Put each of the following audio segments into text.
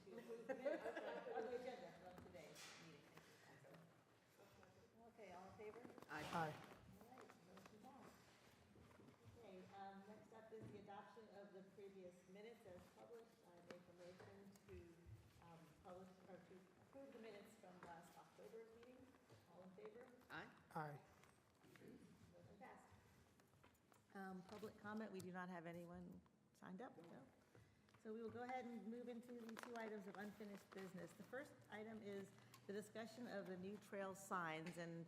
to approve the minutes of the agenda from today's meeting. Okay, all in favor? Aye. All right, motion passed. Okay, next up is the adoption of the previous minutes as published. I make a motion to publish, or to approve the minutes from last October's meeting. All in favor? Aye. Aye. Motion passed. Public comment, we do not have anyone signed up, no. So we will go ahead and move into the two items of unfinished business. The first item is the discussion of the new trail signs, and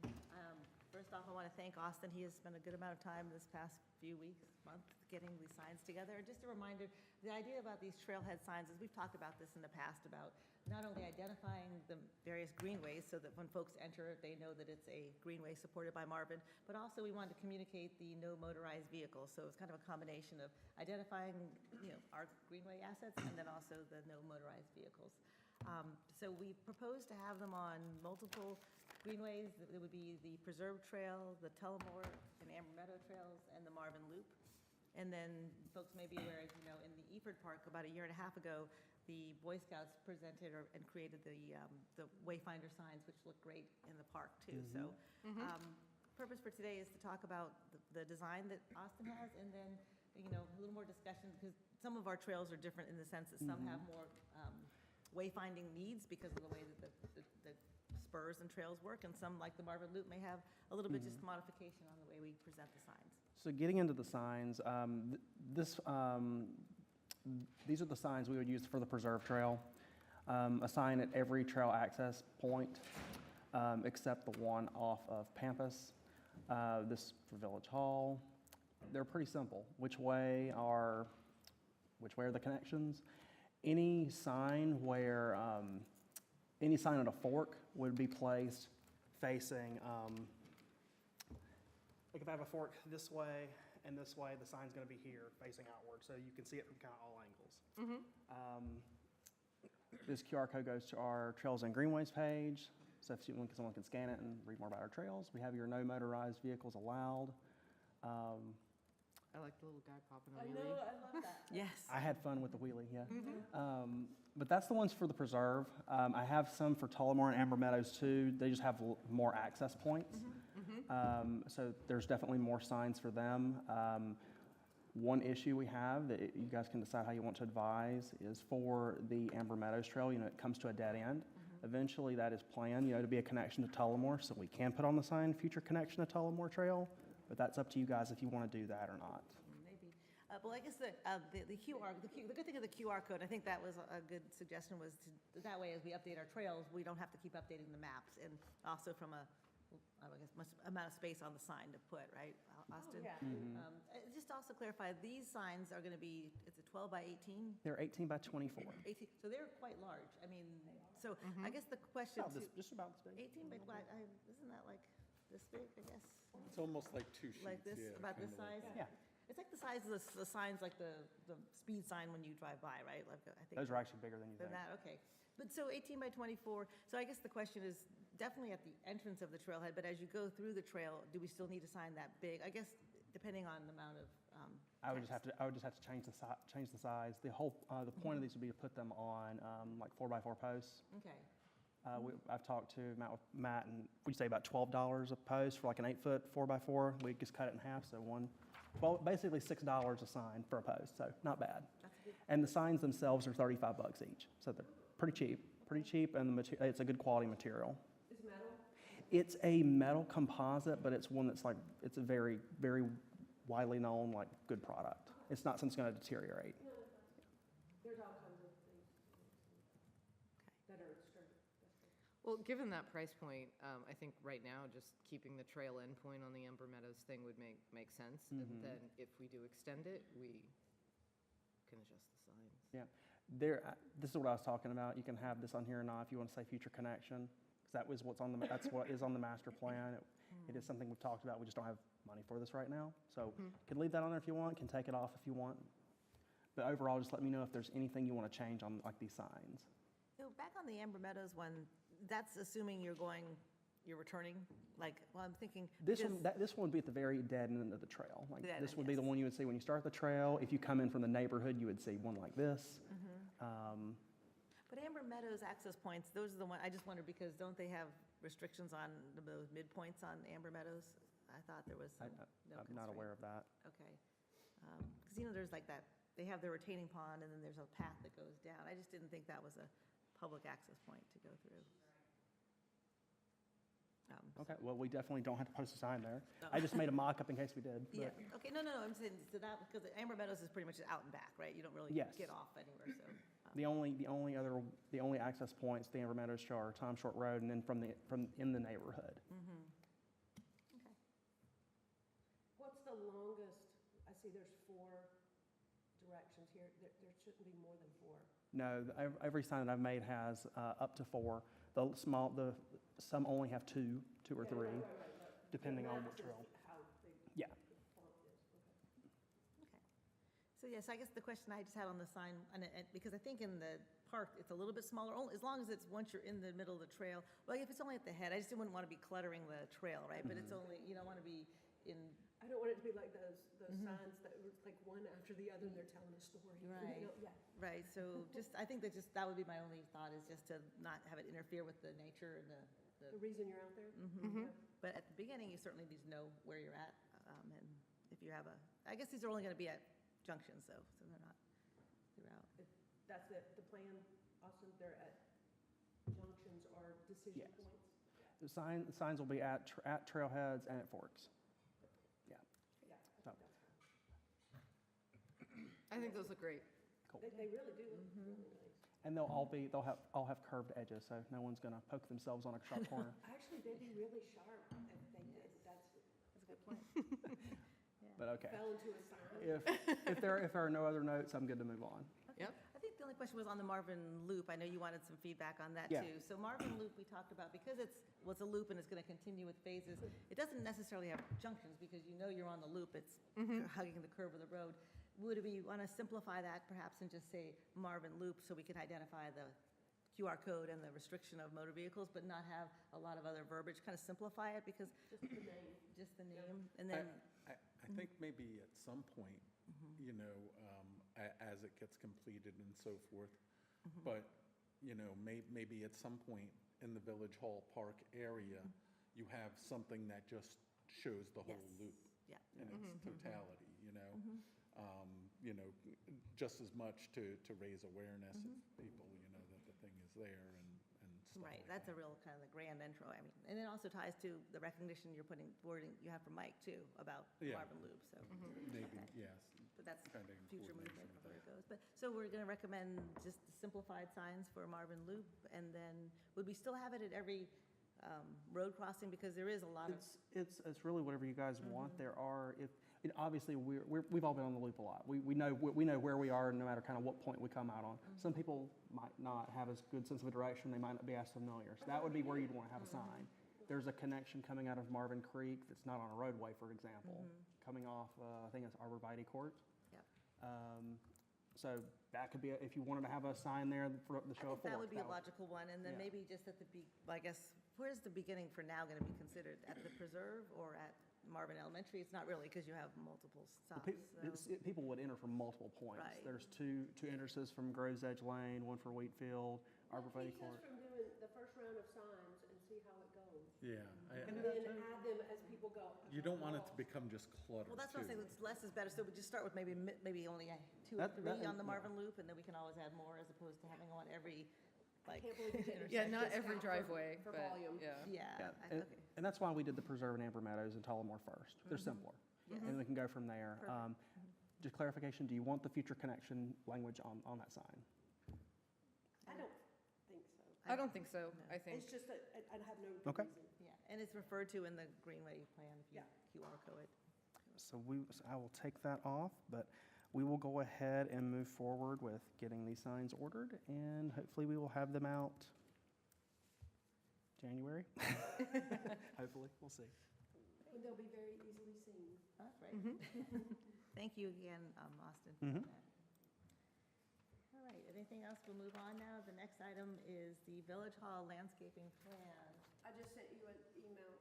first off, I want to thank Austin. He has spent a good amount of time this past few weeks, month, getting these signs together. And just a reminder, the idea about these trailhead signs is we've talked about this in the past, about not only identifying the various greenways so that when folks enter, they know that it's a greenway supported by Marvin, but also we wanted to communicate the no motorized vehicles. So it's kind of a combination of identifying, our greenway assets and then also the no motorized vehicles. So we propose to have them on multiple greenways. It would be the Preserve Trail, the Tullamore and Amber Meadow Trails, and the Marvin Loop. And then folks may be aware, in the Eford Park about a year and a half ago, the Boy Scouts presented and created the Wayfinder signs, which look great in the park too. So purpose for today is to talk about the design that Austin has, and then, a little more discussion, because some of our trails are different in the sense that some have more wayfinding needs because of the way that the spurs and trails work, and some, like the Marvin Loop, may have a little bit just modification on the way we present the signs. So getting into the signs, these are the signs we would use for the Preserve Trail. A sign at every trail access point, except the one off of Pampas. This for Village Hall. They're pretty simple. Which way are the connections? Any sign at a fork would be placed facing, like if I have a fork this way and this way, the sign's going to be here facing outward, so you can see it from kind of all angles. This QR code goes to our Trails and Greenways page, so if someone can scan it and read more about our trails. We have your no motorized vehicles allowed. I like the little guy popping I on know, the wheel. I love that. Yes. I had fun with the wheelie, yeah. But that's the ones for the Preserve. I have some for Tullamore and Amber Meadows too. They just have more access points. So there's definitely more signs for them. One issue we have that you guys can decide how you want to advise is for the Amber Meadows Trail, it comes to a dead end. Eventually that is planned, to be a connection to Tullamore, so we can put on the sign, future connection to Tullamore Trail, but that's up to you guys if you want to do that or not. Maybe. Well, I guess the good thing of the QR code, I think that was a good suggestion, was that way as we update our trails, we don't have to keep updating the maps, and also from much amount of space on the sign to put, right, Austin? Yeah. Just to also clarify, these signs are going to be, it's a 12 by 18? They're 18 by 24. 18, so they're quite large. I mean, so I guess the question Just about this big. 18 by what, isn't that like this big, I guess? It's almost like two sheets. Like this, yeah, about this kinda like- size? Yeah. It's like the size of the signs, like the speed sign when you drive by, right? Like, I think Those are actually bigger than you than think. that, okay. But so 18 by 24, so I guess the question is definitely at the entrance of the trailhead, but as you go through the trail, do we still need a sign that big? I guess depending on the amount of I would just have to change the size. The whole the point of these would be to put them on like 4x4 posts. Okay. I've talked to Matt, and we'd say about $12 a post for like an 8-foot 4x4. We just cut it in half, so basically $6 a sign for a post, so not bad. That's a good. And the signs themselves are $35 each, so they're pretty cheap, and it's a good quality material. Is metal? It's a metal composite, but it's one that's it's a very, very widely known, good product. It's not something that's going to deteriorate. No, there's all kinds of things that are extreme. Well, given that price point, I think right now, just keeping the trail endpoint on the Amber Meadows thing would make sense. And then if we do extend it, we can adjust the signs. Yeah, this is what I was talking about. You can have this on here or not if you want to say future connection, because that's what is on the master plan. It is something we've talked about. We just don't have money for this right now. So can leave that on there if you want, can take it off if you want. But overall, just let me know if there's anything you want to change on these signs. So back on the Amber Meadows one, that's assuming you're returning, I'm thinking. This one would be at the very dead end of the trail. Dead This end, would be the yes. one you would see when you start the trail. If you come in from the neighborhood, you would see one like this. But Amber Meadows access points, those are the one, I just wondered because don't they have restrictions on those midpoints on Amber Meadows? I thought there was some, no I'm not aware of that. Okay. Because, there's like that, they have their retaining pond, and then there's a path that goes down. I just didn't think that was a public access point to go through. Okay, well, we definitely don't have to post a sign there. I just made a mock-up in case we did. Yeah, but- okay, no, I'm saying, so that, because Amber Meadows is pretty much out and back, right? You don't really Yes. get off anywhere, so. The only access points the Amber Meadows show are Tom Short Road and then from in the neighborhood. Okay. What's the longest, I see there's 4 directions here, there shouldn't be more than 4. No, every sign that I've made has up to 4. Some only have 2 or 3, Right. depending The on max which is trail. How big Yeah. the font is, okay. Okay. So yes, I guess the question I just had on the sign, and because I think in the park, it's a little bit smaller, as long as it's once you're in the middle of the trail. Well, if it's only at the head, I just wouldn't want to be cluttering the trail, right? But it's only, you don't want to be in, I don't want it to be like those signs that were like one after the other and they're telling a story. Right. Yeah. right? So I think that would be my only thought, is just to not have it interfere with the nature and The reason you're out there? Mm-hmm. Yeah. But at the beginning, you certainly need to know where you're at. And if you have I guess these are only going to be at junctions though, so they're not throughout. That's the plan, Austin, they're at junctions or decision Yes. points? The signs will be at trailheads and at forks. Yeah, I So- think that's I think those look great. Cool. They really do look really nice. And they'll all have curved edges, so no one's going to poke themselves on a sharp corner. Actually, they'd be really sharp if they did, That's a good point. But okay. fell into a sign. If there are no other notes, I'm good to move on. Yep. I think the only question was on the Marvin Loop. I know you wanted some feedback on that Yeah. too. So Marvin Loop, we talked about, because it's a loop and it's going to continue with phases, it doesn't necessarily have junctions because you're on the loop, it's hugging the curve of the road. Would we want to simplify that perhaps and just say Marvin Loop so we can identify the QR code and the restriction of motor vehicles, but not have a lot of other verbiage, kind of simplify it because Just the name. just the name, and then, I think maybe at some point, as it gets completed and so forth, but, maybe at some point in the Village Hall Park area, you have something that just shows the whole Yes. loop yeah. in its totality, just as much to raise awareness of people, that the thing is there and stuff Right, like that's that. a real kind of the grand intro, I mean, and it also ties to the recognition you're putting, wording you have for Mike too, about Yeah. Marvin Loop, so. Maybe, Okay. yes. But that's Kind of in future movement coordination with where it that. goes. But, so we're going to recommend just simplified signs for Marvin Loop, and then, would we still have it at every road crossing, because there is a lot of, It's really whatever you guys want. There are, obviously, we've all been on the loop a lot. We know where we are no matter kind of what point we come out on. Some people might not have as good sense of a direction, they might not be as familiar. So that would be where you'd want to have a sign. There's a connection coming out of Marvin Creek that's not on a roadway, for example, coming off, I think it's Arborvitae Court. Yep. So that could be, if you wanted to have a sign there for the I show of think that forks. would be a logical one, and then Yeah. maybe just at the, well, I guess, where's the beginning for now going to be considered? At the preserve or at Marvin Elementary? It's not really, because you have multiple stops, so. People would enter from multiple points. Right. There's two entrances from Groves Edge Lane, one for Wheatfield, Arborvitae Keeps Court. us from doing the first round of signs and see how it goes. Yeah. And then add them as people go. You don't want it to become just clutter, Well, that's what I'm too. saying, it's less is better, so we just start with maybe only 2 or That- 3 on the yeah. Marvin Loop, and then we can always add more, as opposed to having one every, like, Can't believe you didn't Yeah, say not every discount driveway, for but, volume. yeah. yeah. And, Okay. and that's why we did the Preserve and Amber Meadows and Tullamore first. They're simpler. Yes. And we can go from there. Perfect. Just clarification, do you want the future connection language on that sign? I don't think so. I don't think so. No. I think, It's just that I have no Okay. reason. Yeah, and it's referred to in the Greenway plan, if you Yeah. QR code. So I will take that off, but we will go ahead and move forward with getting these signs ordered, and hopefully we will have them out January. Hopefully, we'll see. And they'll be very easily seen. Oh, that's right. Thank you again, Austin. for Mhm. that. All right, anything else? We'll move on now. The next item is the Village Hall landscaping plan. I just sent you an email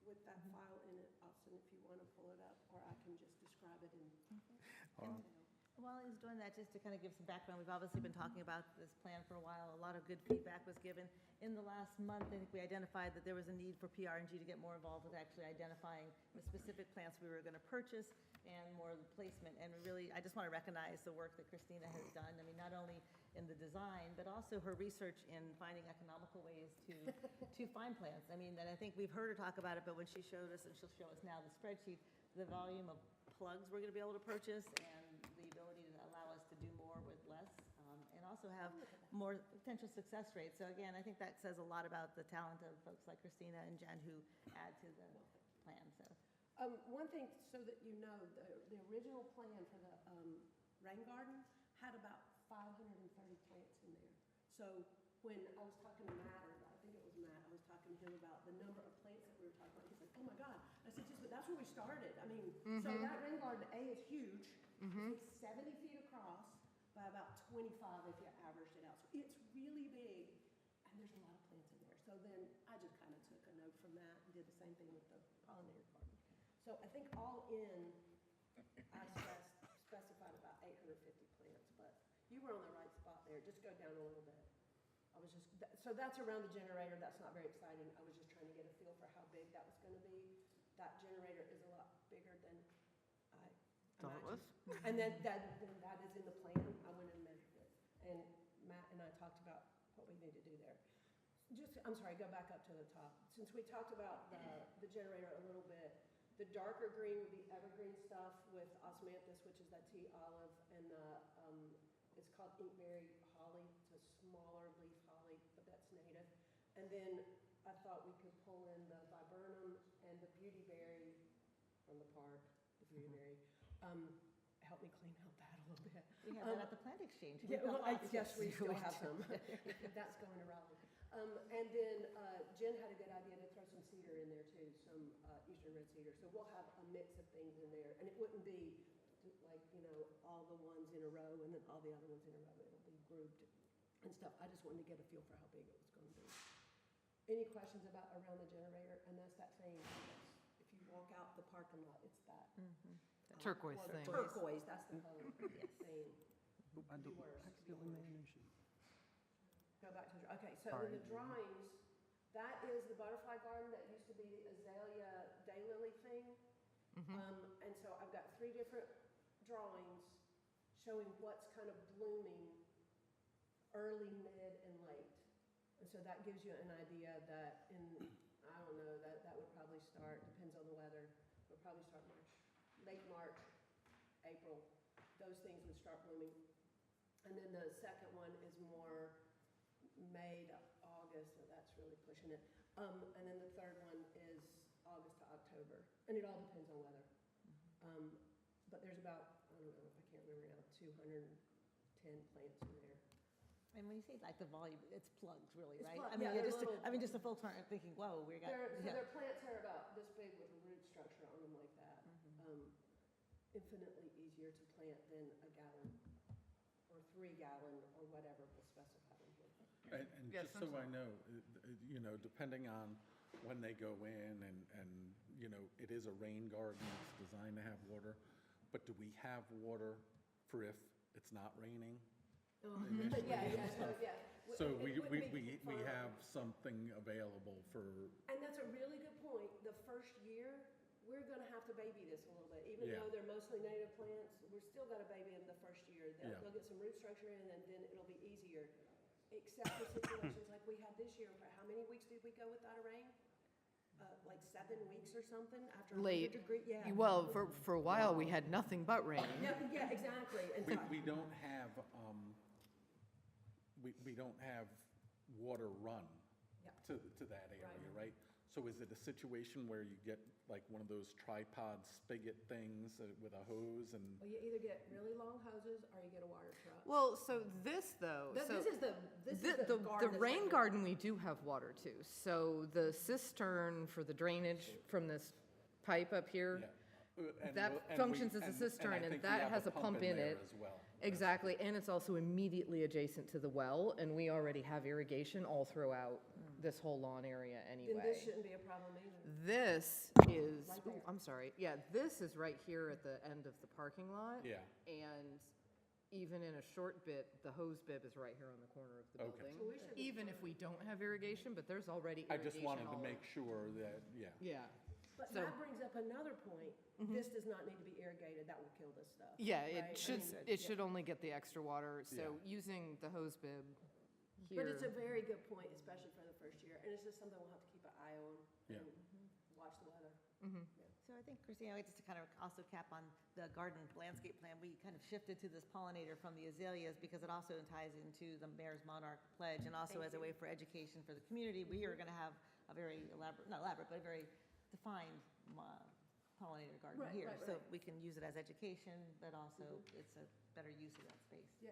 with that file in it, Austin, if you want to pull it up, or I can just describe it in Um, detail. While he's doing that, just to kind of give some background, we've obviously been talking about this plan for a while. A lot of good feedback was given. In the last month, I think we identified that there was a need for PR&G to get more involved with actually identifying the specific plants we were going to purchase and more of the placement. And really, I just want to recognize the work that Christina has done. I mean, not only in the design, but also her research in finding economical ways to find plants. I mean, and I think we've heard her talk about it, but when she showed us, and she'll show us now the spreadsheet, the volume of plugs we're going to be able to purchase and the ability to allow us to do more with less, and also have more potential success rates. So again, I think that says a lot about the talent of folks like Christina and Jen who add to the plan, so. One thing, so that you know, the original plan for the rain garden had about 530 plants in there. So when I was talking to Matt, or I think it was Matt, I was talking to him about the number of plants that we were talking about. He's like, oh my God. I said, just, but that's where we started. I mean, so that rain garden, A, is huge. It's 70 feet across by about 25 if you averaged it out. So it's really big, and there's a lot of plants in there. So then I just kind of took a note from that and did the same thing with the pollinator garden. So I think all in, I specified about 850 plants, but you were on the right spot there. Just go down a little bit. I was just, so that's around the generator. That's not very exciting. I was just trying to get a feel for how big that was going to be. That generator is a lot bigger than I Thought it was. imagined. And then that is in the plan. I went and measured it. And Matt and I talked about what we need to do there. Just, I'm sorry, go back up to the top. Since we talked about the generator a little bit, the darker green would be evergreen stuff with osmanthus, which is that tea olive, and it's called inkberry holly. It's a smaller leaf holly, but that's native. And then I thought we could pull in the viburnum and the beautyberry from the park, the beautyberry. Help me clean out that a little bit. We have that at the plant exchange. Yeah, We've got well, lots. yes, we still have some. That's going to Raleigh. And then Jen had a good idea to throw some cedar in there too, some eastern red cedar. So we'll have a mix of things in there. And it wouldn't be like, you know, all the ones in a row and then all the other ones in a row. It'll be grouped and stuff. I just wanted to get a feel for how big it was going to be. Any questions about around the generator? And that's that thing. If you walk out the parking lot, it's that. Turquoise well, thing. Turquoise, that's the whole thing. I do, Worse. accidentally made a new sheet. Go back to, okay, so Sorry. in the drawings, that is the butterfly garden that used to be the azalea daylily thing. And so I've got 3 different drawings showing what's kind of blooming early, mid, and late. And so that gives you an idea that in, I don't know, that would probably start, depends on the weather, would probably start late March, April. Those things would start blooming. And then the second one is more May to August, so that's really pushing it. And then the third one is August to October, and it all depends on weather. But there's about, I don't know if I can't remember now, 210 plants in there. And when you say like the volume, it's plugs really, It's right? plugs, I mean, yeah, they're just, little- just the folks aren't thinking, whoa, we got, So yeah. their plants are about this big with a root structure on them like that. Infinitely easier to plant than a gallon or 3 gallon or whatever we'll specify them here. And Yes, just I'm so I know, you know, depending on when they go in and, you know, it is a rain garden, it's designed to have water, but do we have water for if it's not raining? But yeah, So It would be we fine. have something available for, And that's a really good point. The first year, we're gonna have to baby this a little bit. Even Yeah. though they're mostly native plants, we're still gonna baby them the first year. Yeah. They'll get some root structure in, and then it'll be easier. Except for situations like we had this year, how many weeks did we go without a rain? Like 7 weeks or something after 100 Late. degree, yeah. Well, for a while, we had nothing but rain. Yeah, exactly. And so we don't have, we don't have water run Yeah. to that area, right? So is it a situation where you get like one of those tripod spigot things with a hose and? well, you either get really long hoses or you get a water truck. Well, so this though, This so is the the garden that's rain right garden, we do have water too. So the cistern for the drainage from this pipe up here, And that we'll- and we- functions as a and I cistern, and think we that have has a pump in there it. as well. Exactly, and it's also immediately adjacent to the well, and we already have irrigation all throughout this whole lawn area Then anyway. this shouldn't be a problem either. This is, Right ooh, there. I'm sorry, yeah, this is right here at the end of the parking lot. Yeah. And even in a short bit, the hose bib is right here on the corner of the Okay. building. So we should be Even if we don't have irrigation, but there's already I irrigation just wanted to all make sure that, yeah. Yeah. But So- that brings up another point. This does not need to be irrigated. That will kill this stuff. Yeah, right? I it should, mean, it should only get the extra water, so Yeah. using the hose bib But it's a here. very good point, especially for the first year, and it's just something we'll have to keep an eye on Yeah. and watch the weather. So I think, Christina, just to kind of also cap on the garden landscape plan, we kind of shifted to this pollinator from the azaleas because it also ties into the Mayor's Monarch Pledge, and also as a way for education for the community. We are going to have a very elaborate, not elaborate, but a very defined pollinator garden Right, here. right, So right. we can use it as education, but also it's a better use of that space. Yeah,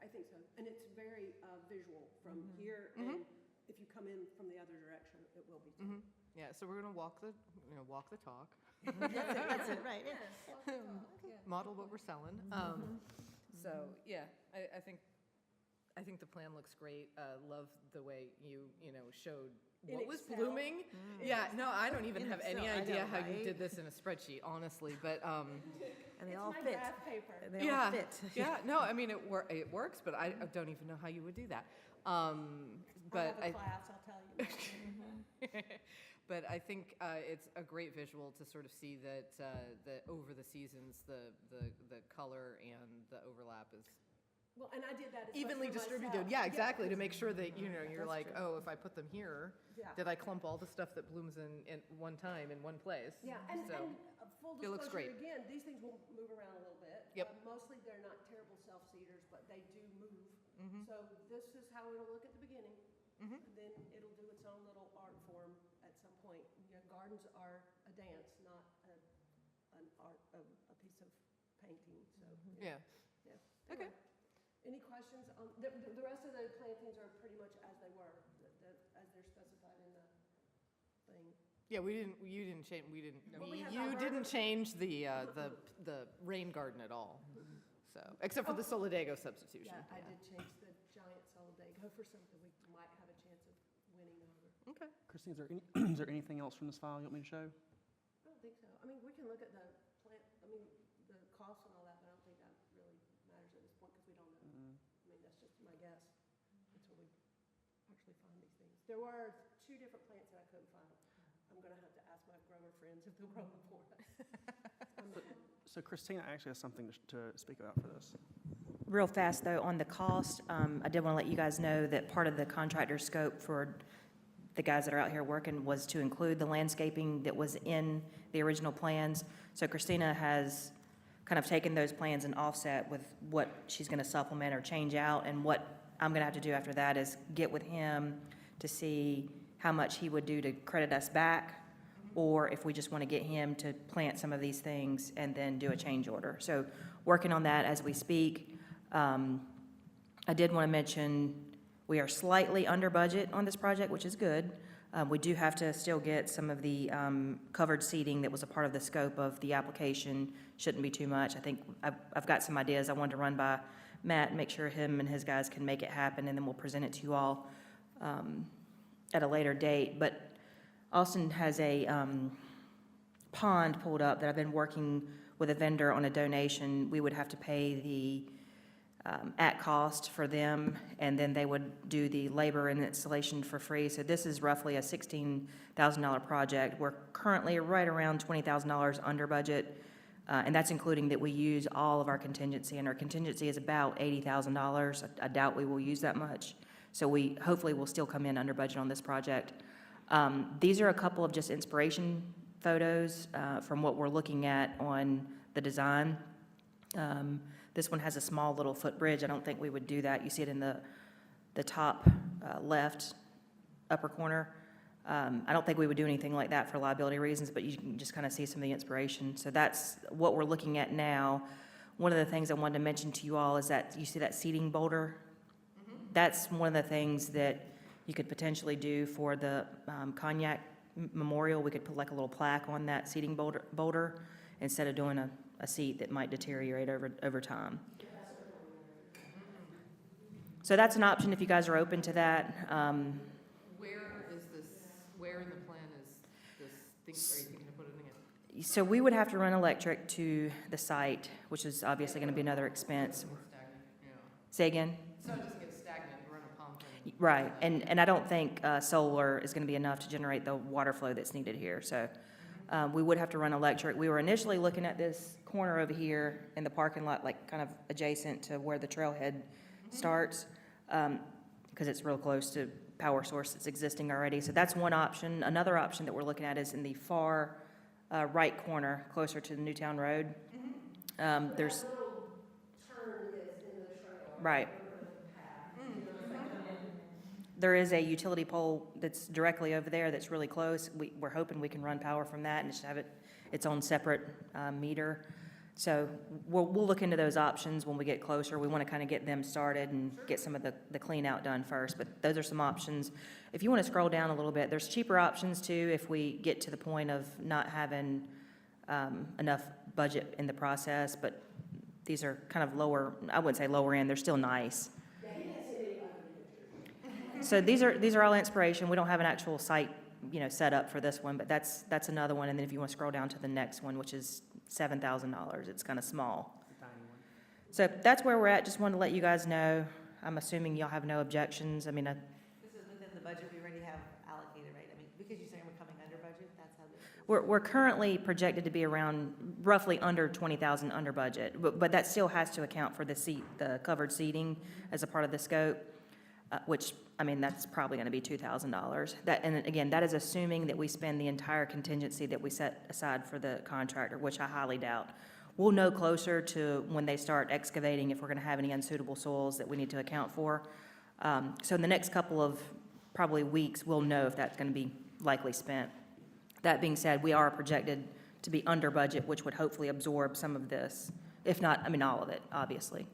I think so. And it's very visual from here, and if you come in from the other direction, it will be too. Yeah, so we're gonna walk the talk, That's it, right, yeah. model what we're selling. So, yeah, I think the plan looks great. Love the way you showed In what was Excel. blooming. Yeah, no, I don't even In have any Excel, I idea know, how you right? did this in a spreadsheet, honestly, but, And they It's all my fit. graph paper. And they all yeah, fit. yeah, no, I mean, it works, but I don't even know how you would do that. But I have a class, I'll tell you. But I think it's a great visual to sort of see that over the seasons, the color and the overlap is Well, and I did that as much evenly for distributed. myself. Yeah, exactly, to make sure that, you're That's like, true. oh, if I put them here, Yeah. did I clump all the stuff that blooms in one time in one place? Yeah, and So, full it looks disclosure, great. again, these things will move around a little bit. Yep. Mostly they're not terrible self-seeders, but they do move. Mm-hmm. So this is how it'll look at the beginning. And then it'll do its own little art form at some point. Gardens are a dance, not an art, a piece of painting, so. yeah. Yeah. Okay. Anyway, any questions on, the rest of the plantings are pretty much as they were, as they're specified in the thing. Yeah, you didn't change, Well, we have you our didn't garden. change the rain garden at all, so, except for the Solidago substitution. Yeah, I did change the giant Solidago for something we might have a chance of winning over. Okay. Christine, is there anything else from this file you want me to show? I don't think so. I mean, we can look at the plant, the costs and all that, but I don't think that really matters at this point because we don't know. I mean, that's just my guess until we actually find these things. There were 2 different plants that I couldn't find. I'm going to have to ask my grower friends if they'll grow them for us. So Christina actually has something to speak about for this. Real fast, though, on the cost, I did want to let you guys know that part of the contractor's scope for the guys that are out here working was to include the landscaping that was in the original plans. So Christina has kind of taken those plans and offset with what she's going to supplement or change out. And what I'm going to have to do after that is get with him to see how much he would do to credit us back, or if we just want to get him to plant some of these things and then do a change order. So working on that as we speak. I did want to mention, we are slightly under budget on this project, which is good. We do have to still get some of the covered seating that was a part of the scope of the application. Shouldn't be too much. I think I've got some ideas I wanted to run by Matt and make sure him and his guys can make it happen, and then we'll present it to you all at a later date. But Austin has a pond pulled up that I've been working with a vendor on a donation. We would have to pay the at cost for them, and then they would do the labor and installation for free. So this is roughly a $16,000 project. We're currently right around $20,000 under budget, and that's including that we use all of our contingency, and our contingency is about $80,000. I doubt we will use that much. So we hopefully will still come in under budget on this project. These are a couple of just inspiration photos from what we're looking at on the design. This one has a small little footbridge. I don't think we would do that. You see it in the top left upper corner. I don't think we would do anything like that for liability reasons, but you can just kind of see some of the inspiration. So that's what we're looking at now. One of the things I wanted to mention to you all is that you see that seating boulder? That's one of the things that you could potentially do for the Cognac Memorial. We could put like a little plaque on that seating boulder instead of doing a seat that might deteriorate over time. So that's an option if you guys are open to that. Where in the plan is this thing, are you thinking of putting it in? So we would have to run electric to the site, which is obviously going to be another expense. Say again? So it just gets stagnant, run a pump and. Right, and I don't think solar is going to be enough to generate the water flow that's needed here, so we would have to run electric. We were initially looking at this corner over here in the parking lot, like kind of adjacent to where the trailhead starts, because it's real close to power source that's existing already. So that's one option. Another option that we're looking at is in the far right corner, closer to the Newtown Road. There's, That little turn is in the trail. right. There is a utility pole that's directly over there that's really close. We're hoping we can run power from that and just have it its own separate meter. So we'll look into those options when we get closer. We want to kind of get them started and get some of the clean out done first, but those are some options. If you want to scroll down a little bit, there's cheaper options too if we get to the point of not having enough budget in the process, but these are kind of lower, I wouldn't say lower end, they're still nice. So these are all inspiration. We don't have an actual site, set up for this one, but that's another one. And then if you want to scroll down to the next one, which is $7,000, it's kind of small. So that's where we're at. Just wanted to let you guys know. I'm assuming y'all have no objections. I mean, This is within the budget we already have allocated, right? I mean, because you're saying we're coming under budget, that's how this is. we're currently projected to be around roughly under 20,000 under budget, but that still has to account for the covered seating as a part of the scope, which, I mean, that's probably going to be $2,000. And again, that is assuming that we spend the entire contingency that we set aside for the contractor, which I highly doubt. We'll know closer to when they start excavating if we're going to have any unsuitable soils that we need to account for. So in the next couple of probably weeks, we'll know if that's going to be likely spent. That being said, we are projected to be under budget, which would hopefully absorb some of this, if not, I mean, all of it, obviously.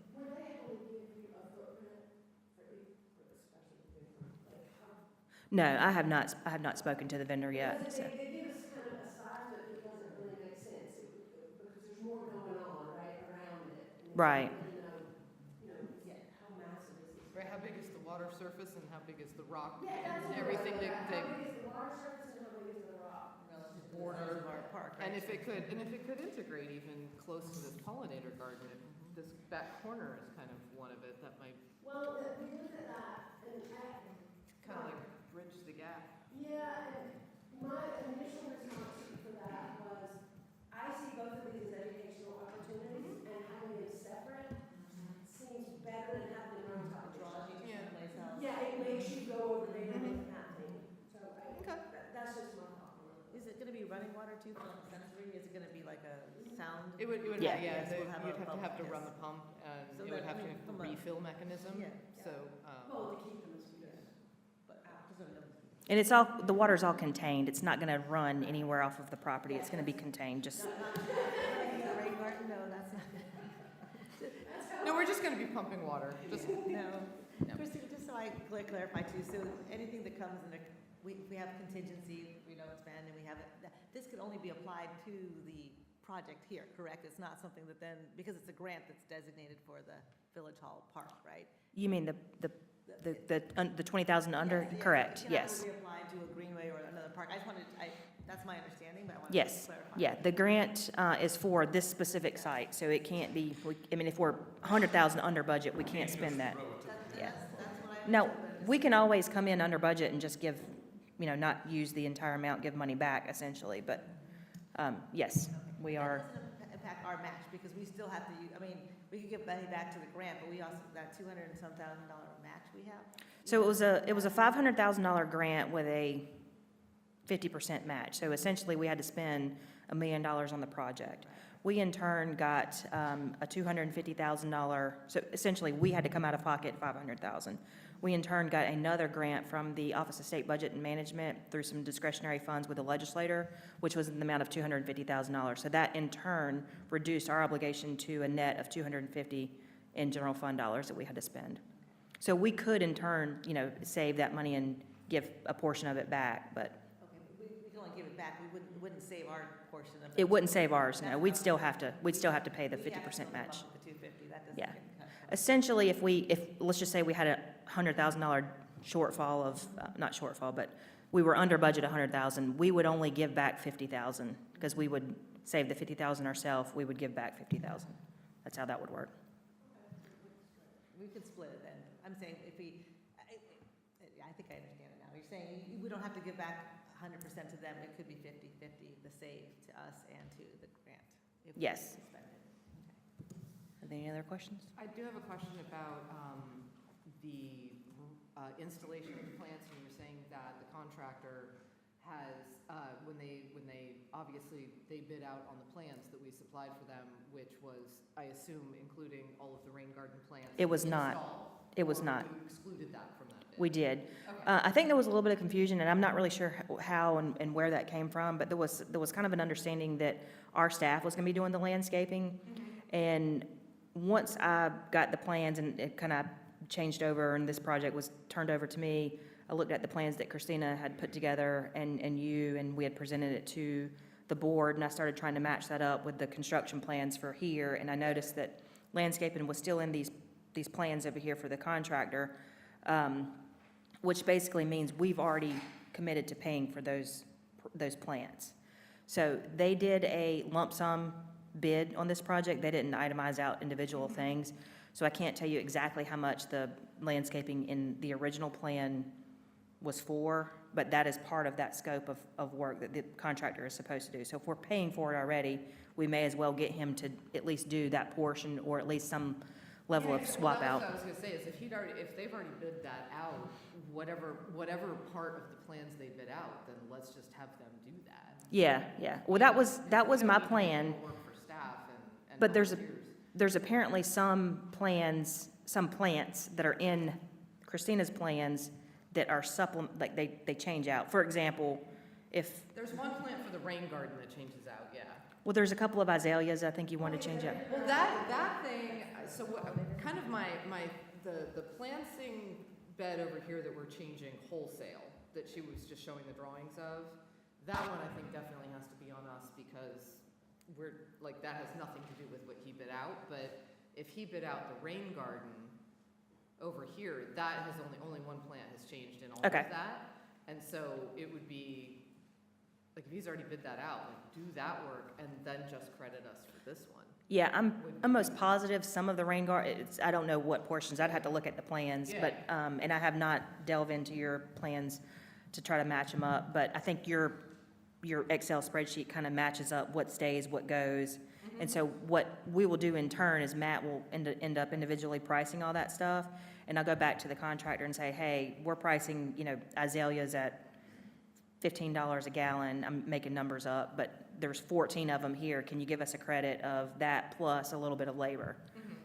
No, I have not spoken to the vendor yet, so. They give us kind of a size, but it doesn't really make sense, because there's more going on, right, around it. And they Right. don't really know, how massive is this? Right, how big is the water surface and how big is the rock? Yeah, that's And what everything I'm that, saying. How big is the water surface and how big is the rock? Relative to the Border. size of our park, right? and if it could integrate even close to this pollinator garden, if this back corner is kind of one of it, that might Well, we looked at that, and kind of like bridge the gap. yeah, and my initial response for that was, I see both of these as educational opportunities, and having them separate seems better than having them on top of each other. Yeah. Someplace else. Yeah, it makes you go over there and look at that thing, so Okay. that's just my thought on it. Is it gonna be running water too for sensory? Is it gonna be like a sound? It would, Yeah. yeah, Yes, we'll have you'd a have pump, to yes. run the pump, and So it would that- have I to mean, have from a a- refill mechanism, Yeah. so, Well, to keep the mosquitoes. But, just so we know. And the water's all contained. It's not going to run anywhere off of the property. It's going to be contained, just, Rain garden, no, that's not. no, we're just gonna be pumping water, just, No. No. Christina, just so I clarify too, so anything that comes in, we have contingency, we don't spend, and we have, this could only be applied to the project here, correct? It's not something that then, because it's a grant that's designated for the Village Hall Park, right? you mean the 20,000 under? Yes, Correct, it yes. cannot be applied to a greenway or another park. I just wanted, that's my understanding, but I wanted to Yes, clarify. yeah, the grant is for this specific site, so it can't be, I mean, if we're 100,000 under budget, we can't spend that. Yeah. That's what I No, understood, we can always come in under budget and just give, not use the entire amount, give money back essentially, but, yes, we are, That doesn't impact our match, because we still have to, I mean, we could give money back to the grant, but we also, that $200 and some thousand match we have. so it was a $500,000 grant with a 50% match. So essentially, we had to spend $1 million on the project. We in turn got a $250,000, so essentially, we had to come out of pocket $500,000. We in turn got another grant from the Office of State Budget and Management through some discretionary funds with the legislator, which was in the amount of $250,000. So that in turn reduced our obligation to a net of $250 in general fund dollars that we had to spend. So we could in turn, save that money and give a portion of it back, but Okay, but we can only give it back, we wouldn't save our portion of it. it wouldn't save ours, no. We'd still have to pay the 50% match. The 250, that doesn't Yeah. get cut. Essentially, if, let's just say we had a $100,000 shortfall of, not shortfall, but we were under budget 100,000, we would only give back 50,000, because we would save the 50,000 ourselves, we would give back 50,000. That's how that would work. we could split it then. I'm saying if we, I think I understand it now. You're saying we don't have to give back 100% to them. It could be 50/50, the save to us and to the grant. If we Yes. spend it. Are there any other questions? I do have a question about the installation of the plants, and you were saying that the contractor has, when they obviously, they bid out on the plans that we supplied for them, which was, I assume, including all of the rain garden plants. It was not. installed, It was or not. you excluded that from that bid? We did. Okay. I think there was a little bit of confusion, and I'm not really sure how and where that came from, but there was kind of an understanding that our staff was gonna be doing the landscaping. And once I got the plans and it kind of changed over and this project was turned over to me, I looked at the plans that Christina had put together and we had presented it to the board, and I started trying to match that up with the construction plans for here, and I noticed that landscaping was still in these plans over here for the contractor, which basically means we've already committed to paying for those plants. So they did a lump sum bid on this project. They didn't itemize out individual things. So I can't tell you exactly how much the landscaping in the original plan was for, but that is part of that scope of work that the contractor is supposed to do. So if we're paying for it already, we may as well get him to at least do that portion, or at least some level of swap Well, out. that's what I was gonna say, is if they've already bid that out, whatever part of the plans they bid out, then let's just have them do that. Yeah. Well, that was my plan. Work for staff and But there's volunteers. apparently some plants that are in Christina's plans that are like they change out. For example, There's one plant for the rain garden that changes out, yeah. well, there's a couple of azaleas I think you want to change out. Well, that thing, so what, kind of the planting bed over here that we're changing wholesale, that she was just showing the drawings of, that one I think definitely has to be on us, because that has nothing to do with what he bid out, but if he bid out the rain garden over here, that has only one plant has changed in all of Okay. that. And so it would be, if he's already bid that out, do that work and then just credit us for this one. Yeah, I'm almost positive some of the rain I don't know what portions, I'd have to look at the plans, but, and I have not delved into your plans to try to match them up, but I think your Excel spreadsheet kind of matches up what stays, what goes. And so what we will do in turn is Matt will end up individually pricing all that stuff, and I'll go back to the contractor and say, hey, we're pricing, azaleas at $15 a gallon, I'm making numbers up, but there's 14 of them here, can you give us a credit of that plus a little bit of labor?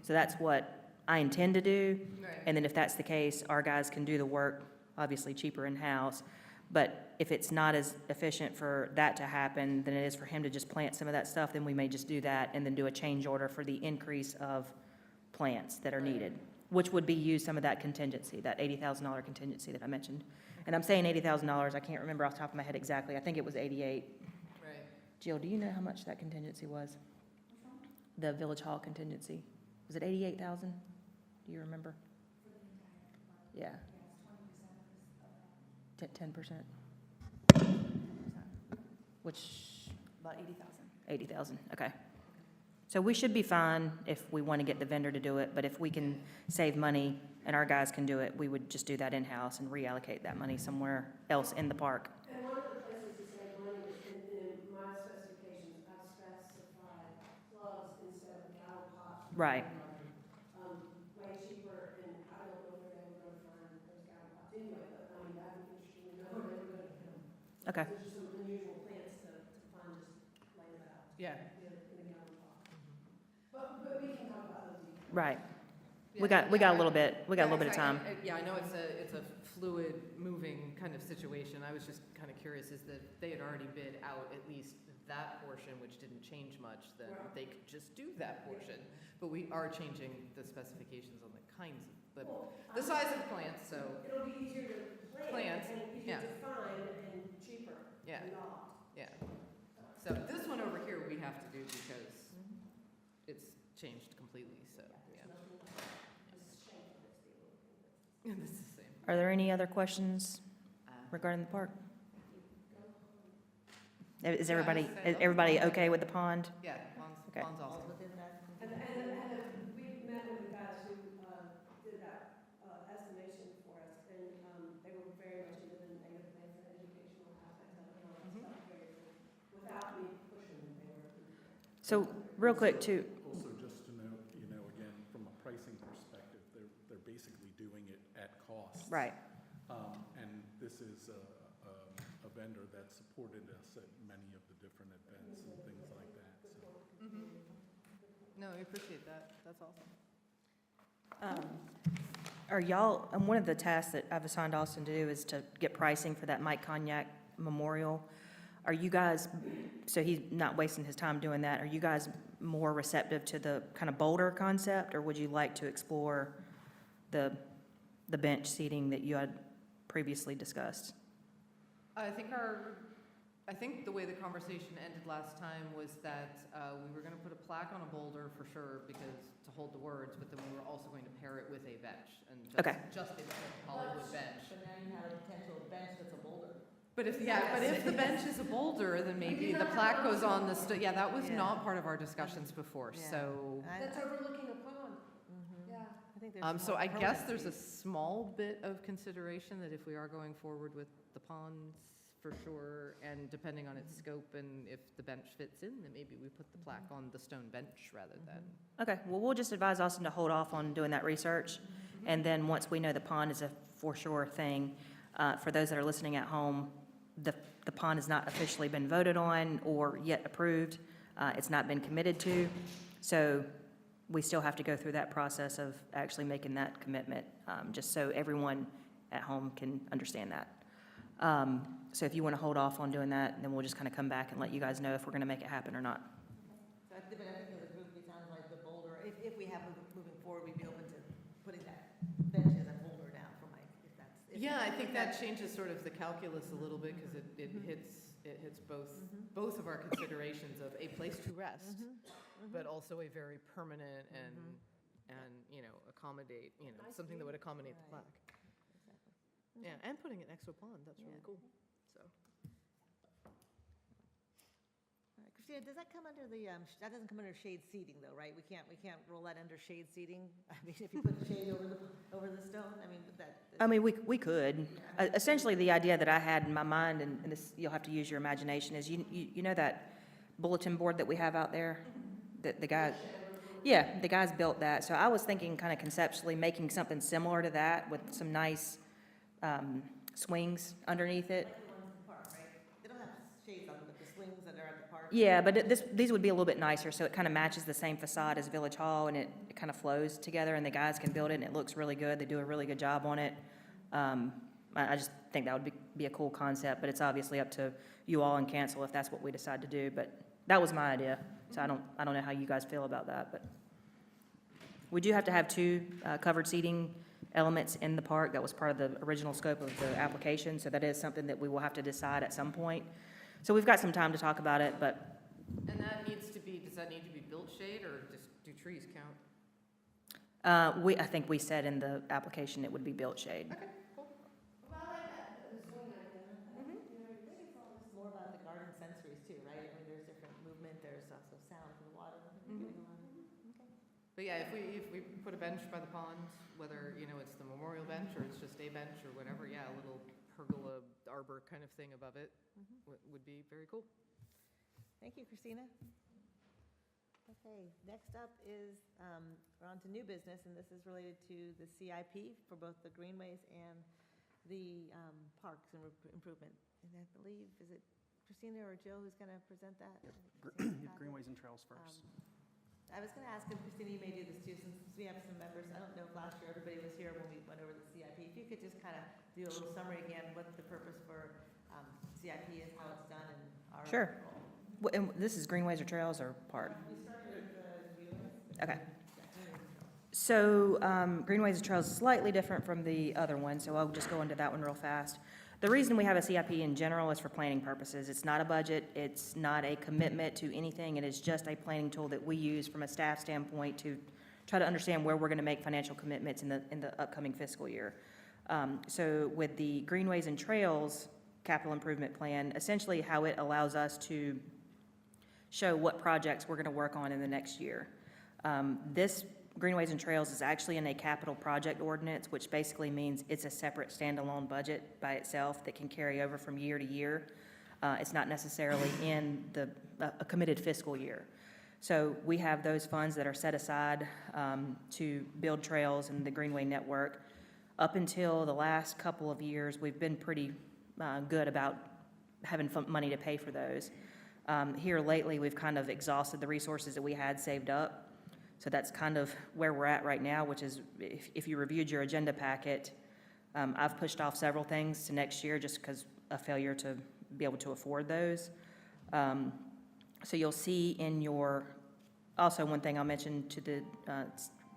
So that's what I intend to do, Right. and then if that's the case, our guys can do the work, obviously cheaper in-house, but if it's not as efficient for that to happen than it is for him to just plant some of that stuff, then we may just do that and then do a change order for the increase of plants that are needed, which would be use some of that contingency, that $80,000 contingency that I mentioned. And I'm saying $80,000, I can't remember off the top of my head exactly, I think it was 88. Right. Jill, do you know how much that contingency was? The Village Hall contingency? Was it 88,000? Do you remember? Yeah. 10%? Which, About 80,000. 80,000, okay. So we should be fine if we want to get the vendor to do it, but if we can save money and our guys can do it, we would just do that in-house and reallocate that money somewhere else in the park. And one of the places to save money is in my specifications, I've specified plugs instead of gallon pots. Right. Way cheaper, and I don't know where they were gonna find those gallon pots anyway, but I mean, that'd be interesting to know where they were gonna get them. Okay, There's just some unusual plants to find just laying about Yeah. in a gallon pot. But we can talk about those details. right. We got a little bit, we got a little bit of time. Yeah, I know it's a fluid, moving kind of situation. I was just kind of curious, is that they had already bid out at least that portion, which didn't change much, then they could just do that portion. But we are changing the specifications on the kinds of, the size of the plants, so, It'll be easier to Plants, and yeah. easier to find and cheaper yeah, than not. yeah. So this one over here we have to do because it's changed completely, so, yeah. This is the same. Are there any other questions regarding the park? Is everybody okay with the pond? Yeah, Okay. Lon's awesome. Within that. And we met with the guys who did So, real quick too, Also, just to note, again, from a pricing perspective, they're basically doing it at cost. right, And this is a vendor that supported us at many of the different events and things like that, so. No, I appreciate that. That's awesome. are y'all, and one of the tasks that I've assigned Austin to do is to get pricing for that Mike Cognac Memorial. Are you guys, so he's not wasting his time doing that, are you guys more receptive to the kind of boulder concept, or would you like to explore the bench seating that you had previously discussed? I think the way the conversation ended last time was that we were going to put a plaque on a boulder for sure because to hold the words, but then we were also going to pair it with a bench and Okay. just a Hollywood bench. So now you have a potential bench that's a boulder. But if the bench is a boulder, then maybe the plaque goes on the, that was Yeah. not part of our discussions before, Yeah. so. That's overlooking a pond. Yeah. I think there's So more I guess permanent there's a seats. small bit of consideration that if we are going forward with the ponds, for sure, and depending on its scope and if the bench fits in, then maybe we put the plaque on the stone bench rather than. Okay, well, we'll just advise Austin to hold off on doing that research, and then once we know the pond is a for sure thing, for those that are listening at home, the pond has not officially been voted on or yet approved. It's not been committed to, so we still have to go through that process of actually making that commitment, just so everyone at home can understand that. So if you want to hold off on doing that, then we'll just kind of come back and let you guys know if we're going to make it happen or not. So I think the group, it sounds like the boulder, if we have moving forward, we'd be open to putting that bench as a boulder down for Mike, if that's. Yeah, I think that changes sort of the calculus a little bit because it hits both of our considerations of a place to rest, but also a very permanent and accommodate, something that would accommodate the plaque. Exactly. Yeah, and putting it next to a pond, that's really cool, so. All right, Christina, does that come under the, that doesn't come under shade seating though, right? We can't roll that under shade seating? I mean, if you put the shade over the stone, I mean, would that. I mean, we could. Essentially, the idea that I had in my mind, and this, you'll have to use your imagination, is you know that bulletin board that we have out there? That the guy, yeah, the guys built that. So I was thinking kind of conceptually making something similar to that with some nice swings underneath it. Like the ones in the park, right? They don't have shades on them, but the swings that are at the park. Yeah, but these would be a little bit nicer, so it kind of matches the same facade as Village Hall, and it kind of flows together, and the guys can build it, and it looks really good. They do a really good job on it. I just think that would be a cool concept, but it's obviously up to you all and council if that's what we decide to do, but that was my idea. So I don't know how you guys feel about that, but we do have to have two covered seating elements in the park. That was part of the original scope of the application, so that is something that we will have to decide at some point. So we've got some time to talk about it, but And that does that need to be built shade or just do trees count? I think we said in the application it would be built shade. Okay, cool. Maybe it's all just more about the garden sensories too, right? I mean, there's different movement, there's also sound from the water. But yeah, if we put a bench by the pond, whether, it's the memorial bench or it's just a bench or whatever, yeah, a little pergola arbor kind of thing above it would be very cool. Thank you, Christina. Okay, next up is, we're on to new business, and this is related to the CIP for both the greenways and the parks and improvement. And I believe, is it Christina or Jill who's going to present that? Greenways and trails first. I was going to ask if Christina, you may do this too, since we have some members. I don't know if last year everybody was here when we went over the CIP. If you could just kind of do a little summary again, what the purpose for CIP is, how it's done, and our Sure. role. And this is greenways or trails or park? We started with the greenways. Okay. So greenways and trails is slightly different from the other one, so I'll just go into that one real fast. The reason we have a CIP in general is for planning purposes. It's not a budget, it's not a commitment to anything, it is just a planning tool that we use from a staff standpoint to try to understand where we're going to make financial commitments in the upcoming fiscal year. So with the greenways and trails capital improvement plan, essentially how it allows us to show what projects we're going to work on in the next year. This Greenways and Trails is actually in a capital project ordinance, which basically means it's a separate standalone budget by itself that can carry over from year to year. It's not necessarily in a committed fiscal year. So we have those funds that are set aside to build trails in the Greenway network. Up until the last couple of years, we've been pretty good about having money to pay for those. Here lately, we've kind of exhausted the resources that we had saved up. So that's kind of where we're at right now, which is, if you reviewed your agenda packet, I've pushed off several things to next year just because of failure to be able to afford those. So you'll see in your, also one thing I'll mention to the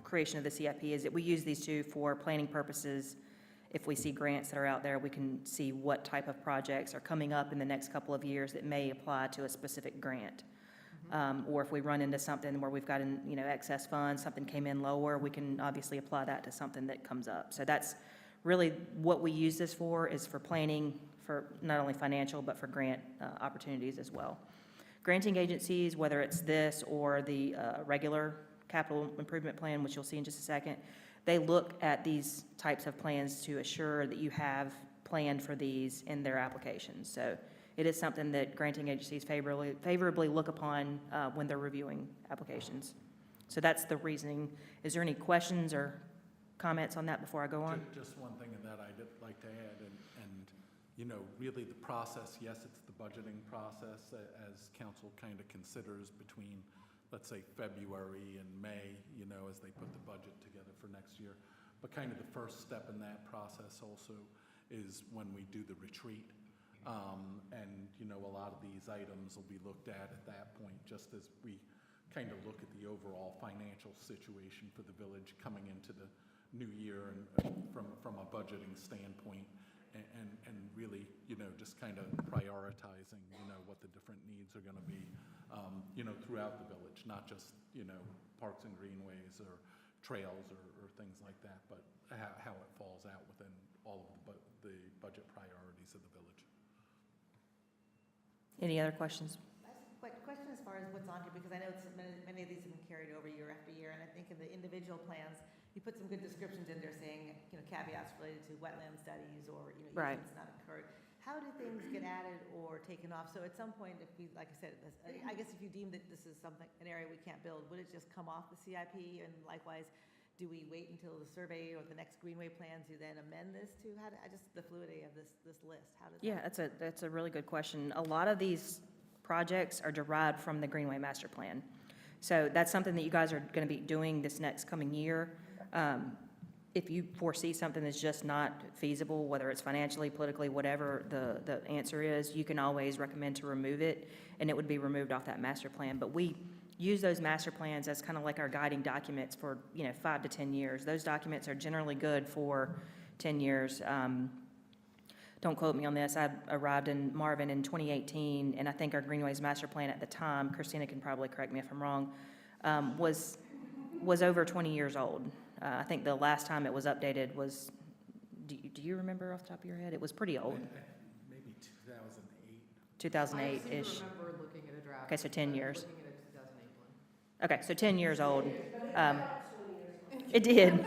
creation of the CIP is that we use these two for planning purposes. If we see grants that are out there, we can see what type of projects are coming up in the next couple of years that may apply to a specific grant. Or if we run into something where we've got, excess funds, something came in lower, we can obviously apply that to something that comes up. So that's really what we use this for, is for planning for not only financial, but for grant opportunities as well. Granting agencies, whether it's this or the regular capital improvement plan, which you'll see in just a second, they look at these types of plans to assure that you have planned for these in their applications. So it is something that granting agencies favorably look upon when they're reviewing applications. So that's the reasoning. Is there any questions or comments on that before I go on? Just one thing in that I'd like to add, and really the process, yes, it's the budgeting process as council kind of considers between, let's say, February and May, as they put the budget together for next year. But kind of the first step in that process also is when we do the retreat. A lot of these items will be looked at that point, just as we kind of look at the overall financial situation for the village coming into the new year and from a budgeting standpoint, and really, just kind of prioritizing, what the different needs are going to be, throughout the village, not just, parks and greenways or trails or things like that, but how it falls out within all of the budget priorities of the village. Any other questions? Question as far as what's on here, because I know many of these have been carried over year after year, and I think in the individual plans, you put some good descriptions in there saying, caveats related to wetland studies or, Right. easements not occurred. How do things get added or taken off? So at some point, if we, like I said, I guess if you deem that this is an area we can't build, would it just come off the CIP? And likewise, do we wait until the survey or the next Greenway plan to then amend this to, the fluidity of this list, how does that? Yeah, that's a really good question. A lot of these projects are derived from the Greenway Master Plan. So that's something that you guys are going to be doing this next coming year. If you foresee something that's just not feasible, whether it's financially, politically, whatever the answer is, you can always recommend to remove it, and it would be removed off that master plan. But we use those master plans as kind of like our guiding documents for, 5 to 10 years. Those documents are generally good for 10 years. Don't quote me on this. I arrived in Marvin in 2018, and I think our Greenways master plan at the time, Christina can probably correct me if I'm wrong, was over 20 years old. I think the last time it was updated was, do you remember off the top of your head? It was pretty old. Maybe 2008. 2008-ish. I remember looking at a draft. Okay, so 10 years. Looking at a 2008 one. Okay, so 10 years old. It did.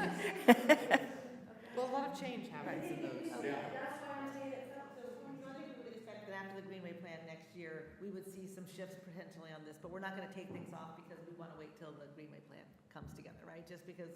Well, a lot of change happens in those. That's why I'm saying it felt so. I think we would expect that after the Greenway plan next year, we would see some shifts potentially on this, but we're not going to take things off because we want to wait till the Greenway plan comes together, right? Just because.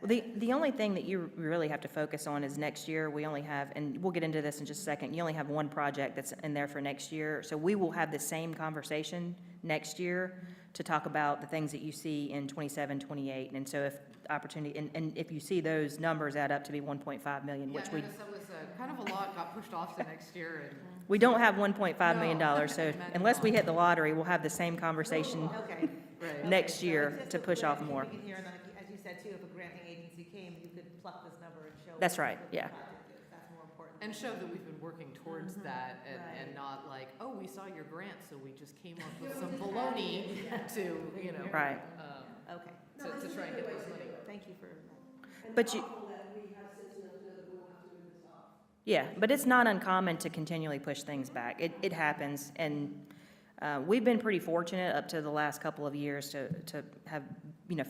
Well, the only thing that you really have to focus on is next year, we only have, and we'll get into this in just a second, you only have one project that's in there for next year. So we will have the same conversation next year to talk about the things that you see in 27, 28. And so if opportunity, and if you see those numbers add up to be 1.5 million, which we, Yeah, I noticed that was kind of a lot, got pushed off to next year, and we don't have $1.5 million. No. So unless we hit the lottery, we'll have the same conversation Okay. right. next So year it's just to a push off fluidity more. we can hear, and then, as you said too, if a granting agency came, you could pluck this number and show. That's what right, the yeah. project is. That's more important. And show that we've been working towards that, and Right. not like, oh, we saw your grant, so we just came up with some baloney to, Right. Okay, to try and get this money. thank you for that. But you, Thoughtful that we have sense enough to know that we don't have to move this off. yeah, but it's not uncommon to continually push things back. It happens, and we've been pretty fortunate up to the last couple of years to have,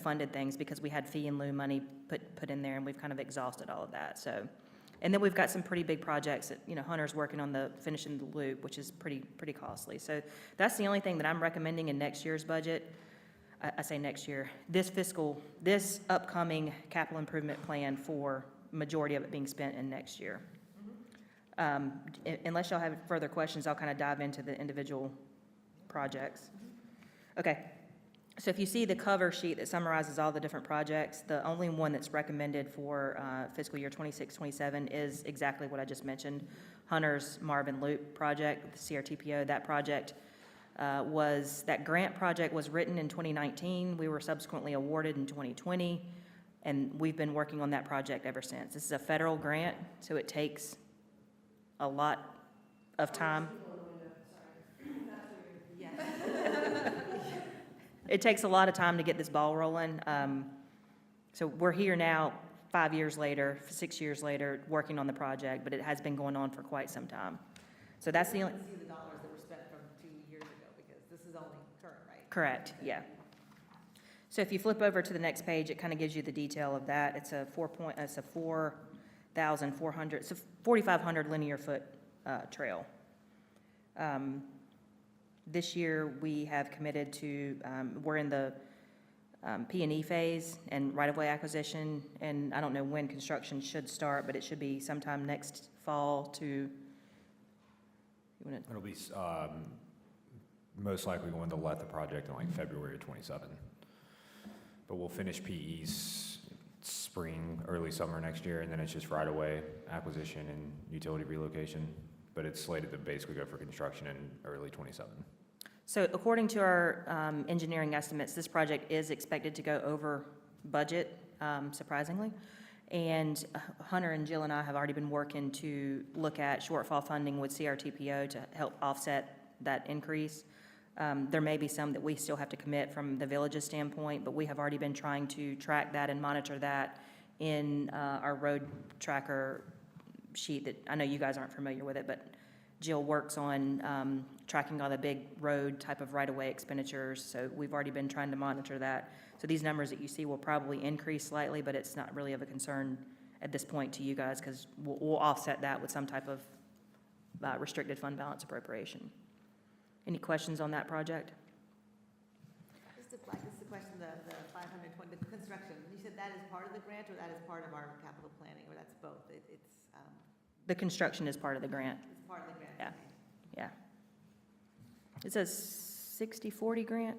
funded things because we had fee and lieu money put in there, and we've kind of exhausted all of that, so. And then we've got some pretty big projects that, Hunter's working on finishing the loop, which is pretty costly. So that's the only thing that I'm recommending in next year's budget. I say next year, this upcoming capital improvement plan for majority of it being spent in next year. Unless y'all have further questions, I'll kind of dive into the individual projects. Okay, so if you see the cover sheet that summarizes all the different projects, the only one that's recommended for fiscal year 26-27 is exactly what I just mentioned, Hunter's Marvin Loop project, the CRTPO. That project that grant project was written in 2019. We were subsequently awarded in 2020, and we've been working on that project ever since. This is a federal grant, so it takes a lot of time. It takes a lot of time to get this ball rolling. So we're here now, 5 years later, 6 years later, working on the project, but it has been going on for quite some time. So that's the only. See the dollars that were spent from 2 years ago, because this is only current, right? Correct, yeah. So if you flip over to the next page, it kind of gives you the detail of that. It's a 4,400, it's a 4,500 linear foot trail. This year, we have committed to, we're in the P&E phase and right-of-way acquisition, and I don't know when construction should start, but it should be sometime next fall to, It'll be most likely going to let the project in like February of '27. But we'll finish PEs spring, early summer next year, and then it's just right-of-way acquisition and utility relocation. But it's slated to basically go for construction in early '27. So according to our engineering estimates, this project is expected to go over budget, surprisingly. And Hunter and Jill and I have already been working to look at shortfall funding with CRTPO to help offset that increase. There may be some that we still have to commit from the village's standpoint, but we have already been trying to track that and monitor that in our road tracker sheet that, I know you guys aren't familiar with it, but Jill works on tracking all the big road type of right-of-way expenditures, so we've already been trying to monitor that. So these numbers that you see will probably increase slightly, but it's not really of a concern at this point to you guys, because we'll offset that with some type of restricted fund balance appropriation. Any questions on that project? Just a question, the 520, the construction, you said that is part of the grant, or that is part of our capital planning, or that's both? The construction is part of the grant. It's part of the grant? Yeah. Okay. Yeah. It's a 60-40 grant,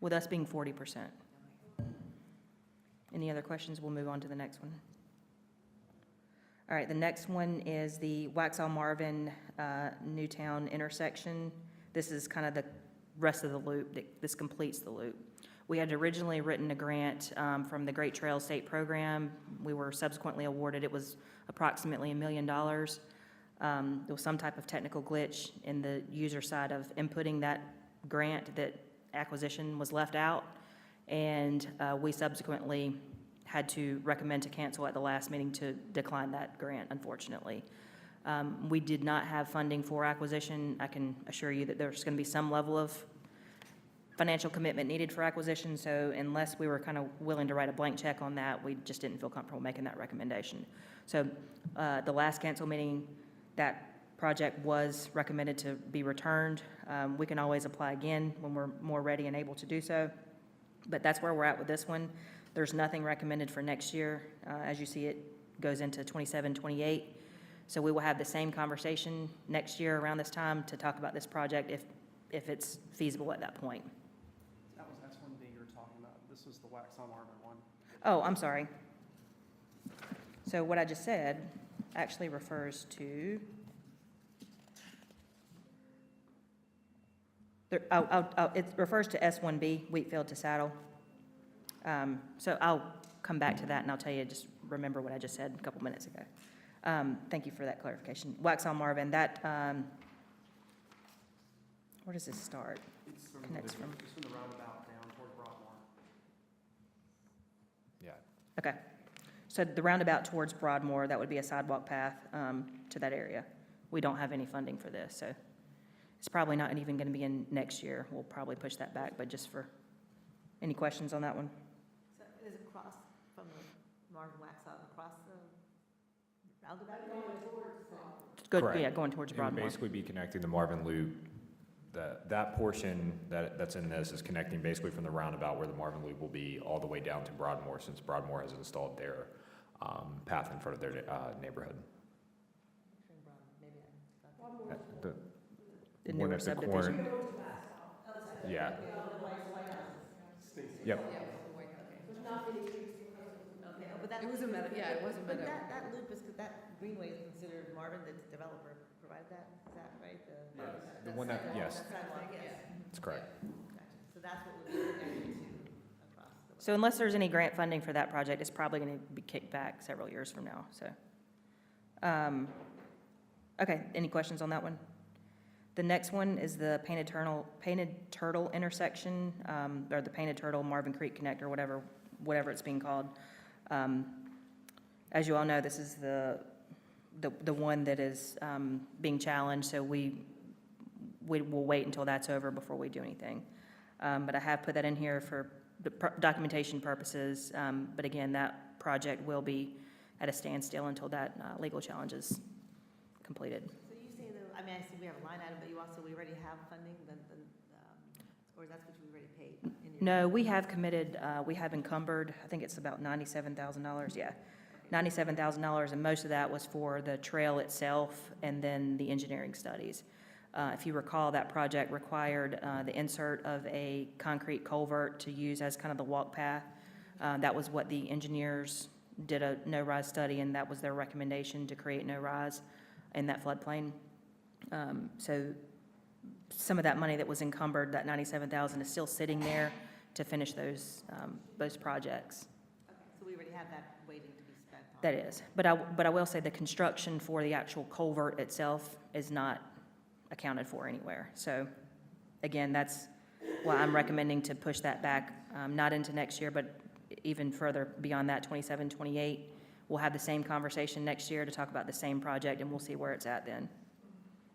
with us being 40%. Any other questions? We'll move on to the next one. All right, the next one is the Waxhaw Marvin Newtown intersection. This is kind of the rest of the loop. This completes the loop. We had originally written a grant from the Great Trail State Program. We were subsequently awarded, it was approximately $1 million. There was some type of technical glitch in the user side of inputting that grant, that acquisition was left out, and we subsequently had to recommend to cancel at the last meeting to decline that grant, unfortunately. We did not have funding for acquisition. I can assure you that there's going to be some level of financial commitment needed for acquisition, so unless we were kind of willing to write a blank check on that, we just didn't feel comfortable making that recommendation. So the last council meeting, that project was recommended to be returned. We can always apply again when we're more ready and able to do so, but that's where we're at with this one. There's nothing recommended for next year. As you see, it goes into 27, 28. So we will have the same conversation next year around this time to talk about this project if it's feasible at that point. That was S1B you were talking about. This is the Waxhaw Marvin one. Oh, I'm sorry. So what I just said actually refers to, it refers to S1B, Wheatfield to Saddle. So I'll come back to that and I'll tell you, just remember what I just said a couple minutes ago. Thank you for that clarification. Waxhaw Marvin, that, where does this start? It's from Connects the roundabout down toward Broadmoor. Yeah. Okay. So the roundabout towards Broadmoor, that would be a sidewalk path to that area. We don't have any funding for this, so it's probably not even going to be in next year. We'll probably push that back, but just for, any questions on that one? So is it across from the Marvin Waxhaw, across the roundabout? Good, Correct. yeah, going towards It would Broadmoor. basically be connecting the Marvin Loop That portion that's in this is connecting basically from the roundabout where the Marvin Loop will be all the way down to Broadmoor, since Broadmoor has installed their path in front of their neighborhood. The one newer at the subdivision. corner. Yeah. Yep. Okay, but that. It was a meadow, yeah, it was a But meadow. that loop is, that greenway is considered, Marvin, the developer provided that, is that right? The one that, yes, That sidewalk, yes. that's correct. Gotcha. So that's what we're connected to across the. So unless there's any grant funding for that project, it's probably going to be kicked back several years from now, so. Okay, any questions on that one? The next one is the Painted Turtle intersection, or the Painted Turtle Marvin Creek Connector, whatever it's being called. As you all know, this is the one that is being challenged, so we will wait until that's over before we do anything. But I have put that in here for documentation purposes, but again, that project will be at a standstill until that legal challenge is completed. So you say though, I mean, I see we have a line item, but we already have funding, or that's what we already paid in your. No, we have committed, we have encumbered, I think it's about $97,000, yeah. $97,000, and most of that was for the trail itself and then the engineering studies. If you recall, that project required the insert of a concrete culvert to use as kind of the walk path. That was what the engineers did a no-rise study, and that was their recommendation, to create no-rise in that floodplain. So some of that money that was encumbered, that $97,000, is still sitting there to finish those projects. Okay, so we already have that waiting to be spent on. That is, but I will say the construction for the actual culvert itself is not accounted for anywhere. So again, that's why I'm recommending to push that back, not into next year, but even further beyond that, 27, 28. We'll have the same conversation next year to talk about the same project, and we'll see where it's at then.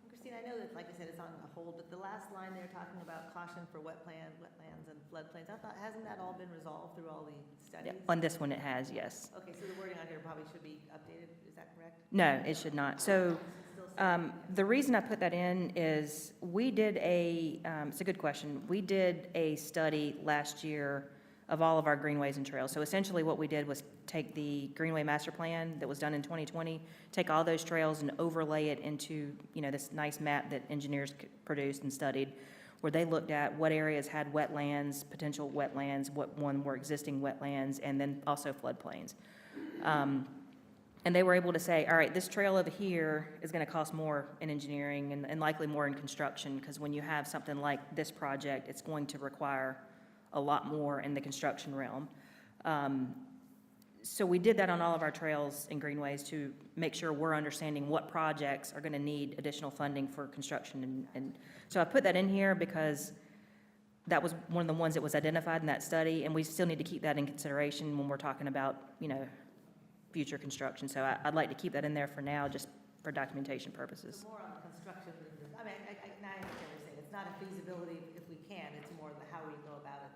Christine, I know that, like I said, it's on hold, but the last line they're talking about caution for wetlands and floodplains, I thought, hasn't that all been resolved through all the Yeah, studies? on this one, it has, yes. Okay, so the wording on here probably should be updated, is that correct? No, it should not. So the reason I put that in is we did it's a good question. We did a study last year of all of our greenways and trails. So essentially what we did was take the Greenway Master Plan that was done in 2020, take all those trails and overlay it into, this nice map that engineers produced and studied, where they looked at what areas had wetlands, potential wetlands, what one were existing wetlands, and then also floodplains. And they were able to say, all right, this trail over here is going to cost more in engineering and likely more in construction, because when you have something like this project, it's going to require a lot more in the construction realm. So we did that on all of our trails and greenways to make sure we're understanding what projects are going to need additional funding for construction. And so I put that in here because that was one of the ones that was identified in that study, and we still need to keep that in consideration when we're talking about, future construction. So I'd like to keep that in there for now, just for documentation purposes. So more on the construction, I mean, now I understand what you're saying, it's not a feasibility if we can, it's more the how we go about it.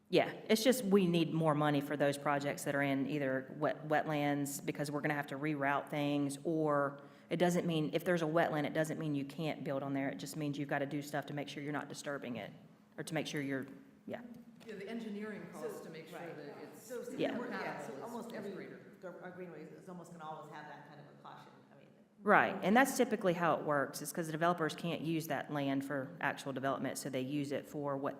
Yeah, it's just we need more money for those projects that are in either wetlands, because we're going to have to reroute things, or it doesn't mean, if there's a wetland, it doesn't mean you can't build on there. It just means you've got to do stuff to make sure you're not disturbing it, or to make sure you're, Yeah, the engineering costs to make sure right. that it's. So, Yeah. so almost every, our greenways is almost going to always have that kind of a caution, I mean. right. And that's typically how it works, is because the developers can't use that land for actual development, so they use it for what,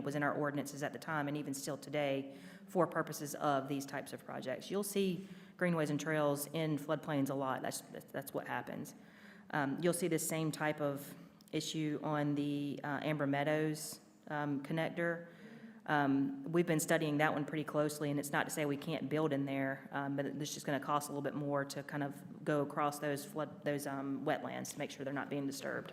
was in our ordinances at the time, and even still today, for purposes of these types of projects. You'll see greenways and trails in floodplains a lot. That's what happens. You'll see the same type of issue on the Amber Meadows connector. We've been studying that one pretty closely, and it's not to say we can't build in there, but it's just going to cost a little bit more to kind of go across those wetlands to make sure they're not being disturbed.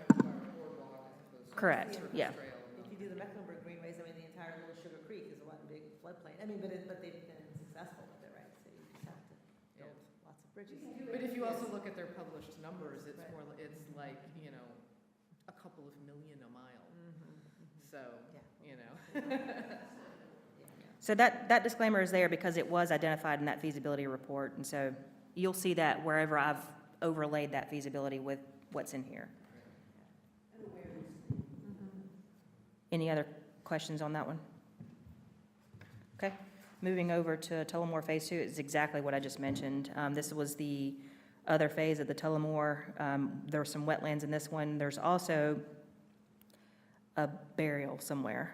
Correct, yeah. If you do the Mecklenburg greenways, I mean, the entire Little Sugar Creek is one big floodplain, I mean, but they've been successful with it, right? So you just have to build lots of bridges. But if you also look at their published numbers, it's more, it's like, a couple of million a mile. So, So that disclaimer is there because it was identified in that feasibility report, and so you'll see that wherever I've overlaid that feasibility with what's in here. Any other questions on that one? Okay, moving over to Tullamore Phase 2, it's exactly what I just mentioned. This was the other phase of the Tullamore. There were some wetlands in this one. There's also a burial somewhere.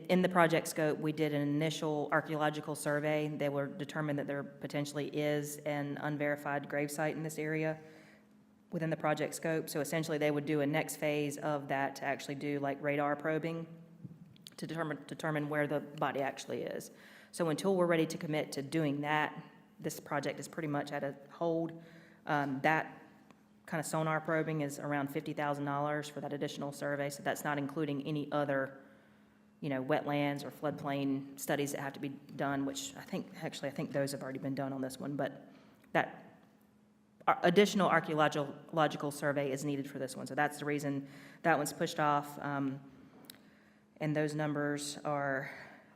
In the project scope, we did an initial archaeological survey. They were determined that there potentially is an unverified gravesite in this area within the project scope. So essentially, they would do a next phase of that to actually do like radar probing to determine where the body actually is. So until we're ready to commit to doing that, this project is pretty much at a hold. That kind of sonar probing is around $50,000 for that additional survey. So that's not including any other, wetlands or floodplain studies that have to be done, which I think those have already been done on this one. But that additional archaeological survey is needed for this one. So that's the reason that one's pushed off. And those numbers are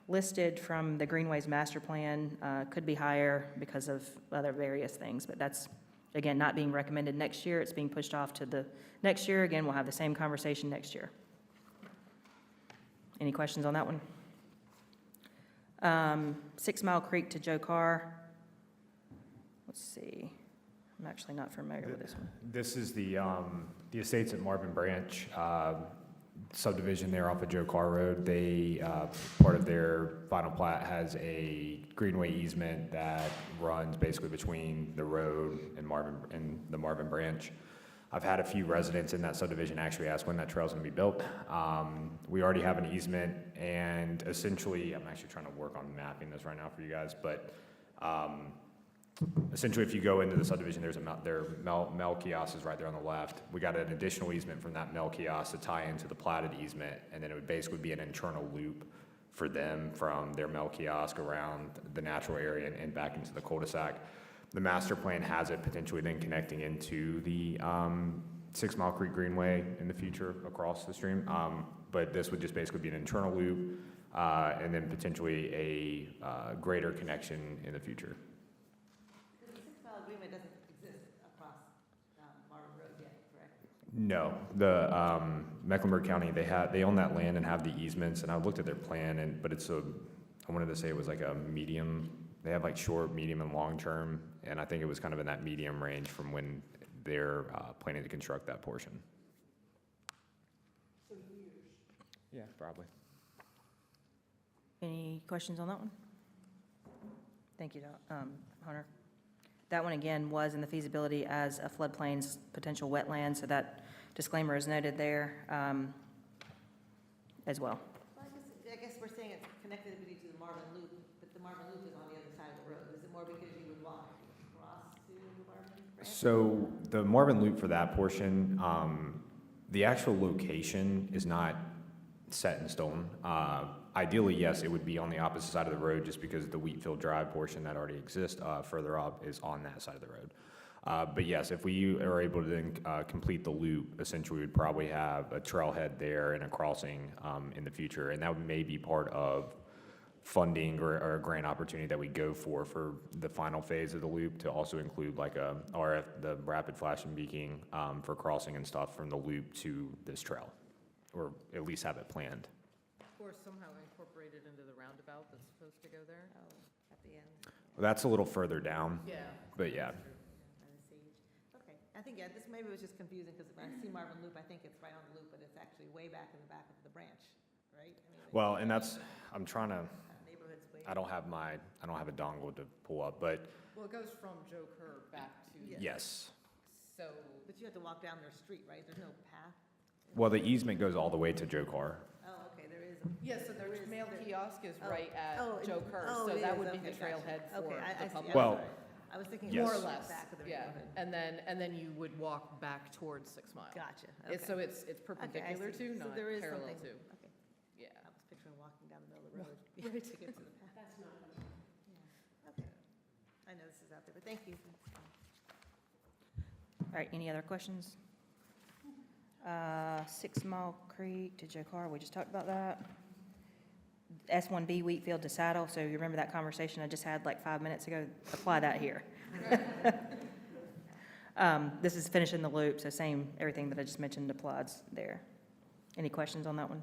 listed from the Greenways Master Plan. Could be higher because of other various things, but that's, again, not being recommended next year. It's being pushed off to the next year. Again, we'll have the same conversation next year. Any questions on that one? 6 Mile Creek to Joe Carr. Let's see. I'm actually not familiar with this one. This is the estates at Marvin Branch subdivision there off of Joe Carr Road. They, part of their final plat has a greenway easement that runs basically between the road and the Marvin Branch. I've had a few residents in that subdivision actually ask when that trail's gonna be built. We already have an easement, and essentially, I'm actually trying to work on mapping this right now for you guys, but essentially, if you go into the subdivision, there's their Mel kiosk is right there on the left. We got an additional easement from that Mel kiosk to tie into the platted easement, and then it would basically be an internal loop for them from their Mel kiosk around the natural area and back into the cul-de-sac. The master plan has it potentially then connecting into the 6 Mile Creek Greenway in the future across the stream. But this would just basically be an internal loop and then potentially a greater connection in the future. The 6 Mile agreement doesn't exist across Marvin Road yet, correct? No, the Mecklenburg County, they own that land and have the easements, and I looked at their plan, but I wanted to say it was like a medium. They have like short, medium, and long term, and I think it was kind of in that medium range from when they're planning to construct that portion. For years. Yeah, probably. Any questions on that one? Thank you, Hunter. That one, again, was in the feasibility as a floodplains potential wetland, so that disclaimer is noted there as well. Well, I guess we're saying it's connectivity to the Marvin Loop, but the Marvin Loop is on the other side of the road. Is it more because you would walk across to the Marvin Branch? So the Marvin Loop for that portion, the actual location is not set in stone. Ideally, yes, it would be on the opposite side of the road just because the Wheatfield Drive portion that already exists further up is on that side of the road. But yes, if we are able to then complete the loop, essentially we'd probably have a trailhead there and a crossing in the future. And that may be part of funding or a grant opportunity that we go for the final phase of the loop to also include like a RF, the rapid flashing beacon for crossing and stuff from the loop to this trail, or at least have it planned. Or somehow incorporated into the roundabout that's supposed to go there. Oh, at the end. Well, that's a little further down, Yeah. but yeah. Okay, I think, yeah, this maybe was just confusing, because when I see Marvin Loop, I think it's right on the loop, but it's actually way back in the back of the branch, right? I mean, Well, and that's, I'm trying to, neighborhood's way. I don't have a dongle to pull up, but Well, it goes from Joe Kerr back to. yes. So, But you have to walk down their street, right? There's no path? Well, the easement goes all the way to Joe Carr. Oh, okay, there is. yeah, so their mail kiosk is Oh, right at oh, Joe Kerr, oh, so it that is, would be okay, the gotcha. trailhead for Okay, I the see, public. I'm Well, sorry. I was thinking yes. More or the less, back of the yeah. neighborhood. And then you would walk back towards 6 Mile. Gotcha, It's- okay. So it's perpendicular see. to, So not there is parallel something- to. Okay, Yeah. I was picturing walking down the middle of the road to get to the path. That's not gonna happen. Okay, I know this is out there, but thank you. All right, any other questions? 6 Mile Creek to Joe Carr, we just talked about that. S1B Wheatfield to Saddle, so you remember that conversation I just had like 5 minutes ago? Apply that here. This is finishing the loop, so same, everything that I just mentioned applies there. Any questions on that one?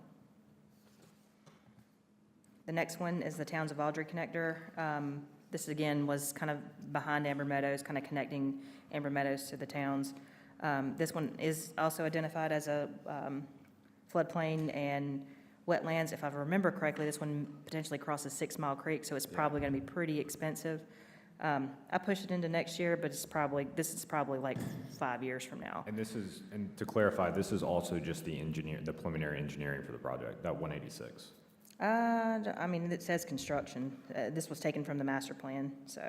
The next one is the Towns of Audrey connector. This again was kind of behind Amber Meadows, kind of connecting Amber Meadows to the towns. This one is also identified as a floodplain and wetlands. If I remember correctly, this one potentially crosses 6 Mile Creek, so it's probably going to be pretty expensive. I pushed it into next year, but this is probably like 5 years from now. And and to clarify, this is also just the preliminary engineering for the project, that 186. I mean, it says construction. This was taken from the master plan, so.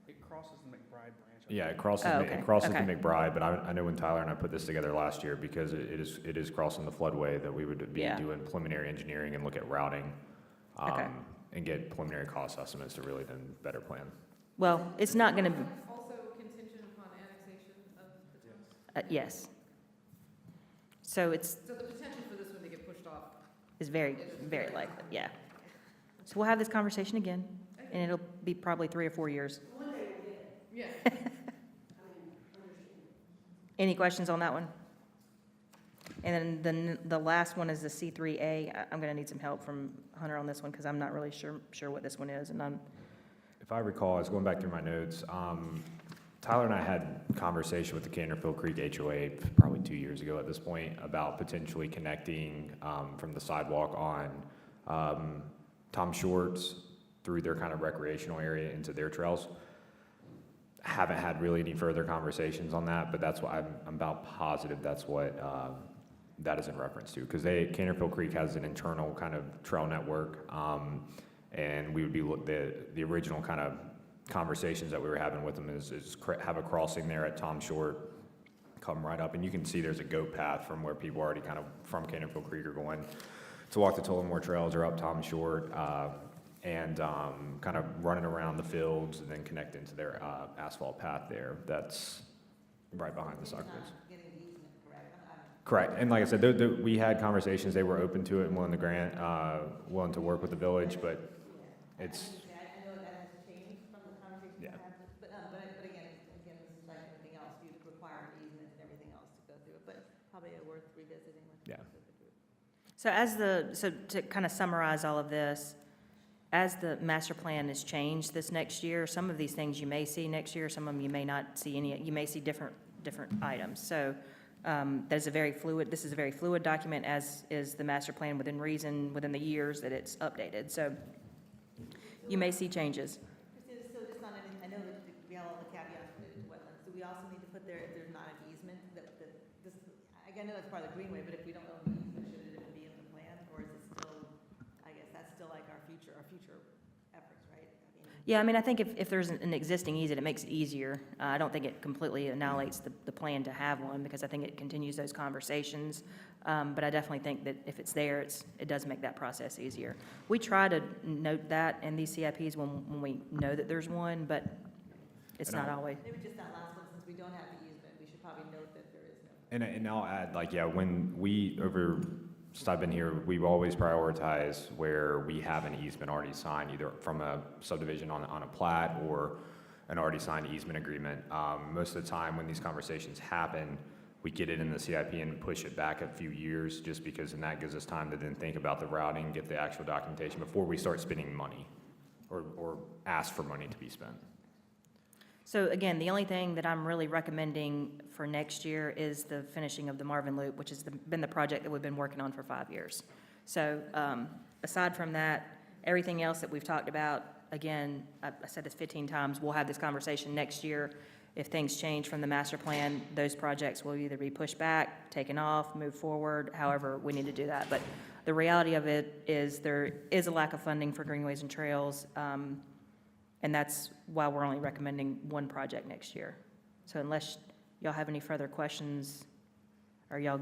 It crosses the McBride branch. Yeah, it crosses, Oh, okay, it crosses the okay. McBride, but I know when Tyler and I put this together last year, because it is crossing the floodway, that we would be Yeah. doing preliminary engineering and look at routing, Okay. and get preliminary cost estimates to really then better plan. Well, it's not going to, Also contingent upon annexation of the towns? yes. So it's, So the potential for this one to get pushed off. is very, very likely, yeah. So we'll have this conversation again, and it'll be probably 3 or 4 years. Yeah. Any questions on that one? And then the last one is the C3A. I'm going to need some help from Hunter on this one, because I'm not really sure what this one is, and If I recall, I was going back through my notes, Tyler and I had a conversation with the Canterville Creek HOA probably 2 years ago at this point about potentially connecting from the sidewalk on Tom Short's through their kind of recreational area into their trails. Haven't had really any further conversations on that, but that's why I'm about positive that's what that is in reference to, because Canterville Creek has an internal kind of trail network, and we would be the original kind of conversations that we were having with them is have a crossing there at Tom Short, come right up, and you can see there's a goat path from where people already kind of from Canterville Creek are going to walk the Tullamore Trails or up Tom Short, and kind of running around the fields and then connect into their asphalt path there. That's right behind the soccer fields. Correct, and like I said, we had conversations, they were open to it and willing to grant, willing to work with the village, but it's, I know that has changed from the conversations Yeah. I had, but again, this is like anything else, you require an easement and everything else to go through it, but probably worth revisiting with Yeah. with the group. So to kind of summarize all of this, as the master plan is changed this next year, some of these things you may see next year, some of them you may not see any, you may see different items. So this is a very fluid document, as is the master plan within reason, within the years that it's updated. So you may see changes. Christina, so just on any, I know that we have all the caveats related to wetlands, do we also need to put there, if there's not an easement, that this, I know that's part of the greenway, but if we don't know the easement, should it even be in the plan, or is it still, I guess that's still like our future efforts, right? I mean, Yeah, I mean, I think if there's an existing easement, it makes it easier. I don't think it completely annihilates the plan to have one, because I think it continues those conversations. But I definitely think that if it's there, it does make that process easier. We try to note that in these CIPs when we know that there's one, but it's And not I'll- always. Maybe just that last one, since we don't have the easement, we should probably note that there is no. and I'll add, like, yeah, when since I've been here, we've always prioritized where we have an easement already signed, either from a subdivision on a plat or an already signed easement agreement. Most of the time when these conversations happen, we get it in the CIP and push it back a few years, just because then that gives us time to then think about the routing, get the actual documentation before we start spending money or ask for money to be spent. So again, the only thing that I'm really recommending for next year is the finishing of the Marvin Loop, which has been the project that we've been working on for 5 years. So aside from that, everything else that we've talked about, again, I said this 15 times, we'll have this conversation next year. If things change from the master plan, those projects will either be pushed back, taken off, moved forward, however we need to do that. But the reality of it is there is a lack of funding for greenways and trails, and that's why we're only recommending one project next year. So unless y'all have any further questions, are y'all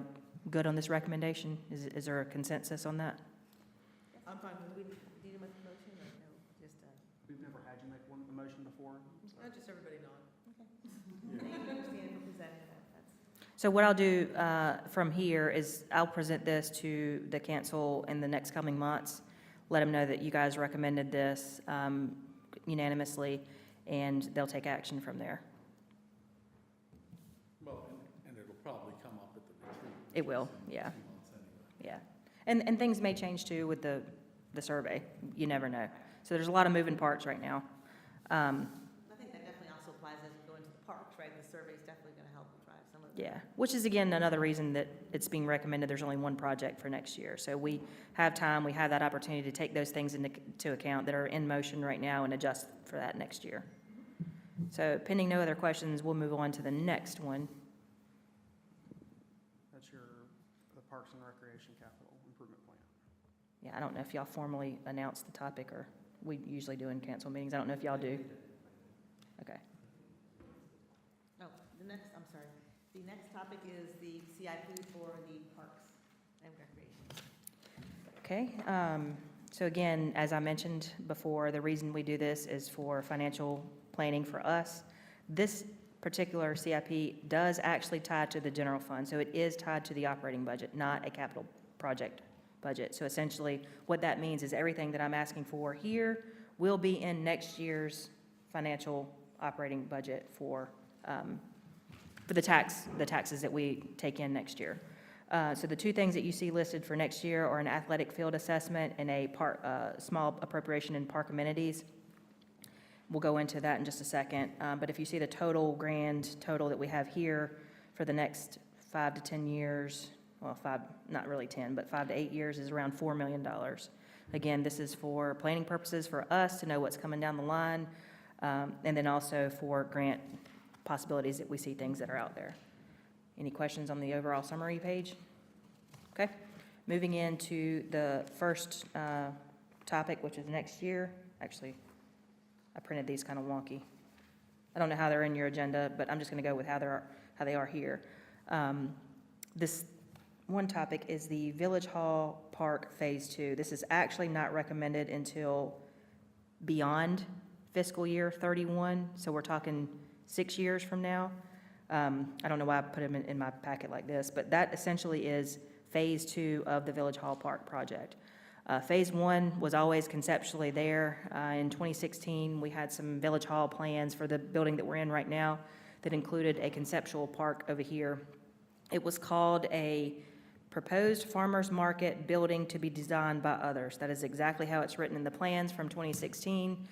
good on this recommendation? Is there a consensus on that? I'm fine, do we need a motion or no, just, We've never had you make a motion before. Just everybody nod. thank you, Christina, for presenting that, that's. So what I'll do from here is I'll present this to the council in the next coming months, let them know that you guys recommended this unanimously, and they'll take action from there. Well, and it'll probably come up at the retreat. It will, yeah. Yeah. And things may change too with the survey. You never know. So there's a lot of moving parts right now. I think that definitely also applies as you go into the parks, right? The survey's definitely going to help drive some of the. Yeah, which is again, another reason that it's being recommended, there's only one project for next year. So we have time, we have that opportunity to take those things into account that are in motion right now and adjust for that next year. So pending no other questions, we'll move on to the next one. That's the Parks and Recreation Capital Improvement Plan. Yeah, I don't know if y'all formally announced the topic, or we usually do in council meetings. I don't know if y'all do. Okay. Oh, I'm sorry. The next topic is the CIP for the parks and recreation. Okay, so again, as I mentioned before, the reason we do this is for financial planning for us. This particular CIP does actually tie to the general fund, so it is tied to the operating budget, not a capital project budget. So essentially, what that means is everything that I'm asking for here will be in next year's financial operating budget for the taxes that we take in next year. So the two things that you see listed for next year are an athletic field assessment and a small appropriation in park amenities. We'll go into that in just a second. But if you see the grand total that we have here for the next 5 to 10 years, well, not really 10, but 5 to 8 years is around $4 million. Again, this is for planning purposes for us to know what's coming down the line, and then also for grant possibilities that we see things that are out there. Any questions on the overall summary page? Okay, moving into the first topic, which is next year. Actually, I printed these kind of wonky. I don't know how they're in your agenda, but I'm just going to go with how they are here. This one topic is the Village Hall Park Phase 2. This is actually not recommended until beyond fiscal year 31, so we're talking 6 years from now. I don't know why I put them in my packet like this, but that essentially is Phase 2 of the Village Hall Park project. Phase 1 was always conceptually there. In 2016, we had some Village Hall plans for the building that we're in right now that included a conceptual park over here. It was called a proposed farmers market building to be designed by others. That is exactly how it's written in the plans from 2016.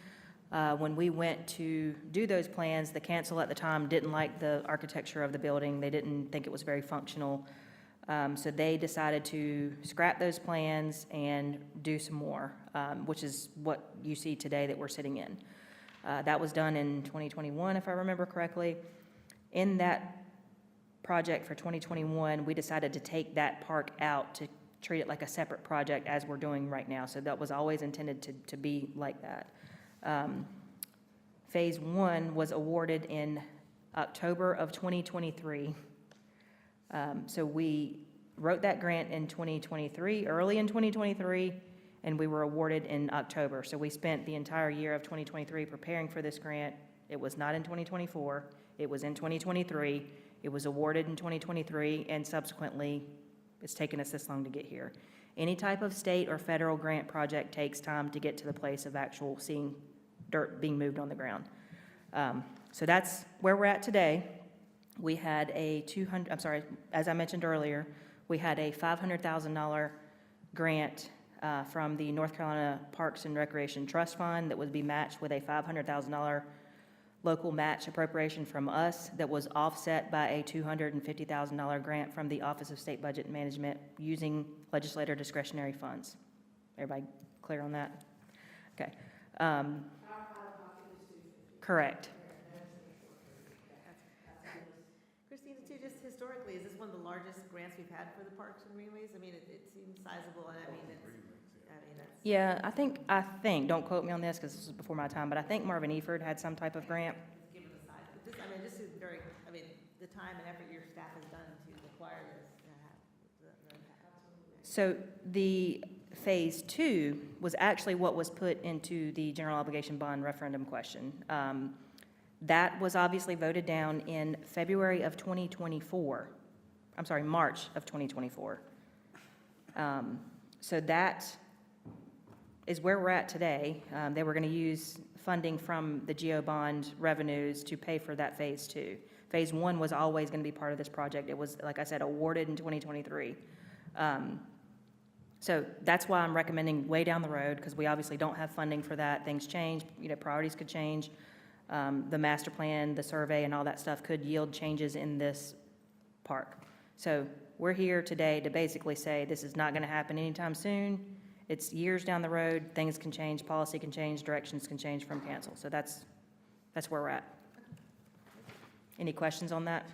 When we went to do those plans, the council at the time didn't like the architecture of the building. They didn't think it was very functional. So they decided to scrap those plans and do some more, which is what you see today that we're sitting in. That was done in 2021, if I remember correctly. In that project for 2021, we decided to take that park out to treat it like a separate project as we're doing right now. So that was always intended to be like that. Phase 1 was awarded in October of 2023. So we wrote that grant in 2023, early in 2023, and we were awarded in October. So we spent the entire year of 2023 preparing for this grant. It was not in 2024. It was in 2023. It was awarded in 2023, and subsequently, it's taken us this long to get here. Any type of state or federal grant project takes time to get to the place of actual seeing dirt being moved on the ground. So that's where we're at today. We had as I mentioned earlier, we had a $500,000 grant from the North Carolina Parks and Recreation Trust Fund that would be matched with a $500,000 local match appropriation from us that was offset by a $250,000 grant from the Office of State Budget Management using legislator discretionary funds. Everybody clear on that? Okay. Correct. Christina, too, just historically, is this one of the largest grants we've had for the parks and greenways? I mean, it seems sizable, and I mean, that's. Yeah, I think, don't quote me on this because this was before my time, but I think Marvin Eford had some type of grant. Given the size, but this is the time and effort your staff has done to acquire this. So the Phase 2 was actually what was put into the general obligation bond referendum question. That was obviously voted down in February of 2024. I'm sorry, March of 2024. So that is where we're at today. They were going to use funding from the GEO bond revenues to pay for that Phase 2. Phase 1 was always going to be part of this project. It was, like I said, awarded in 2023. So that's why I'm recommending way down the road, because we obviously don't have funding for that. Things change, priorities could change. The master plan, the survey, and all that stuff could yield changes in this park. So we're here today to basically say this is not going to happen anytime soon. It's years down the road, things can change, policy can change, directions can change from council. So that's where we're at. Any questions on that?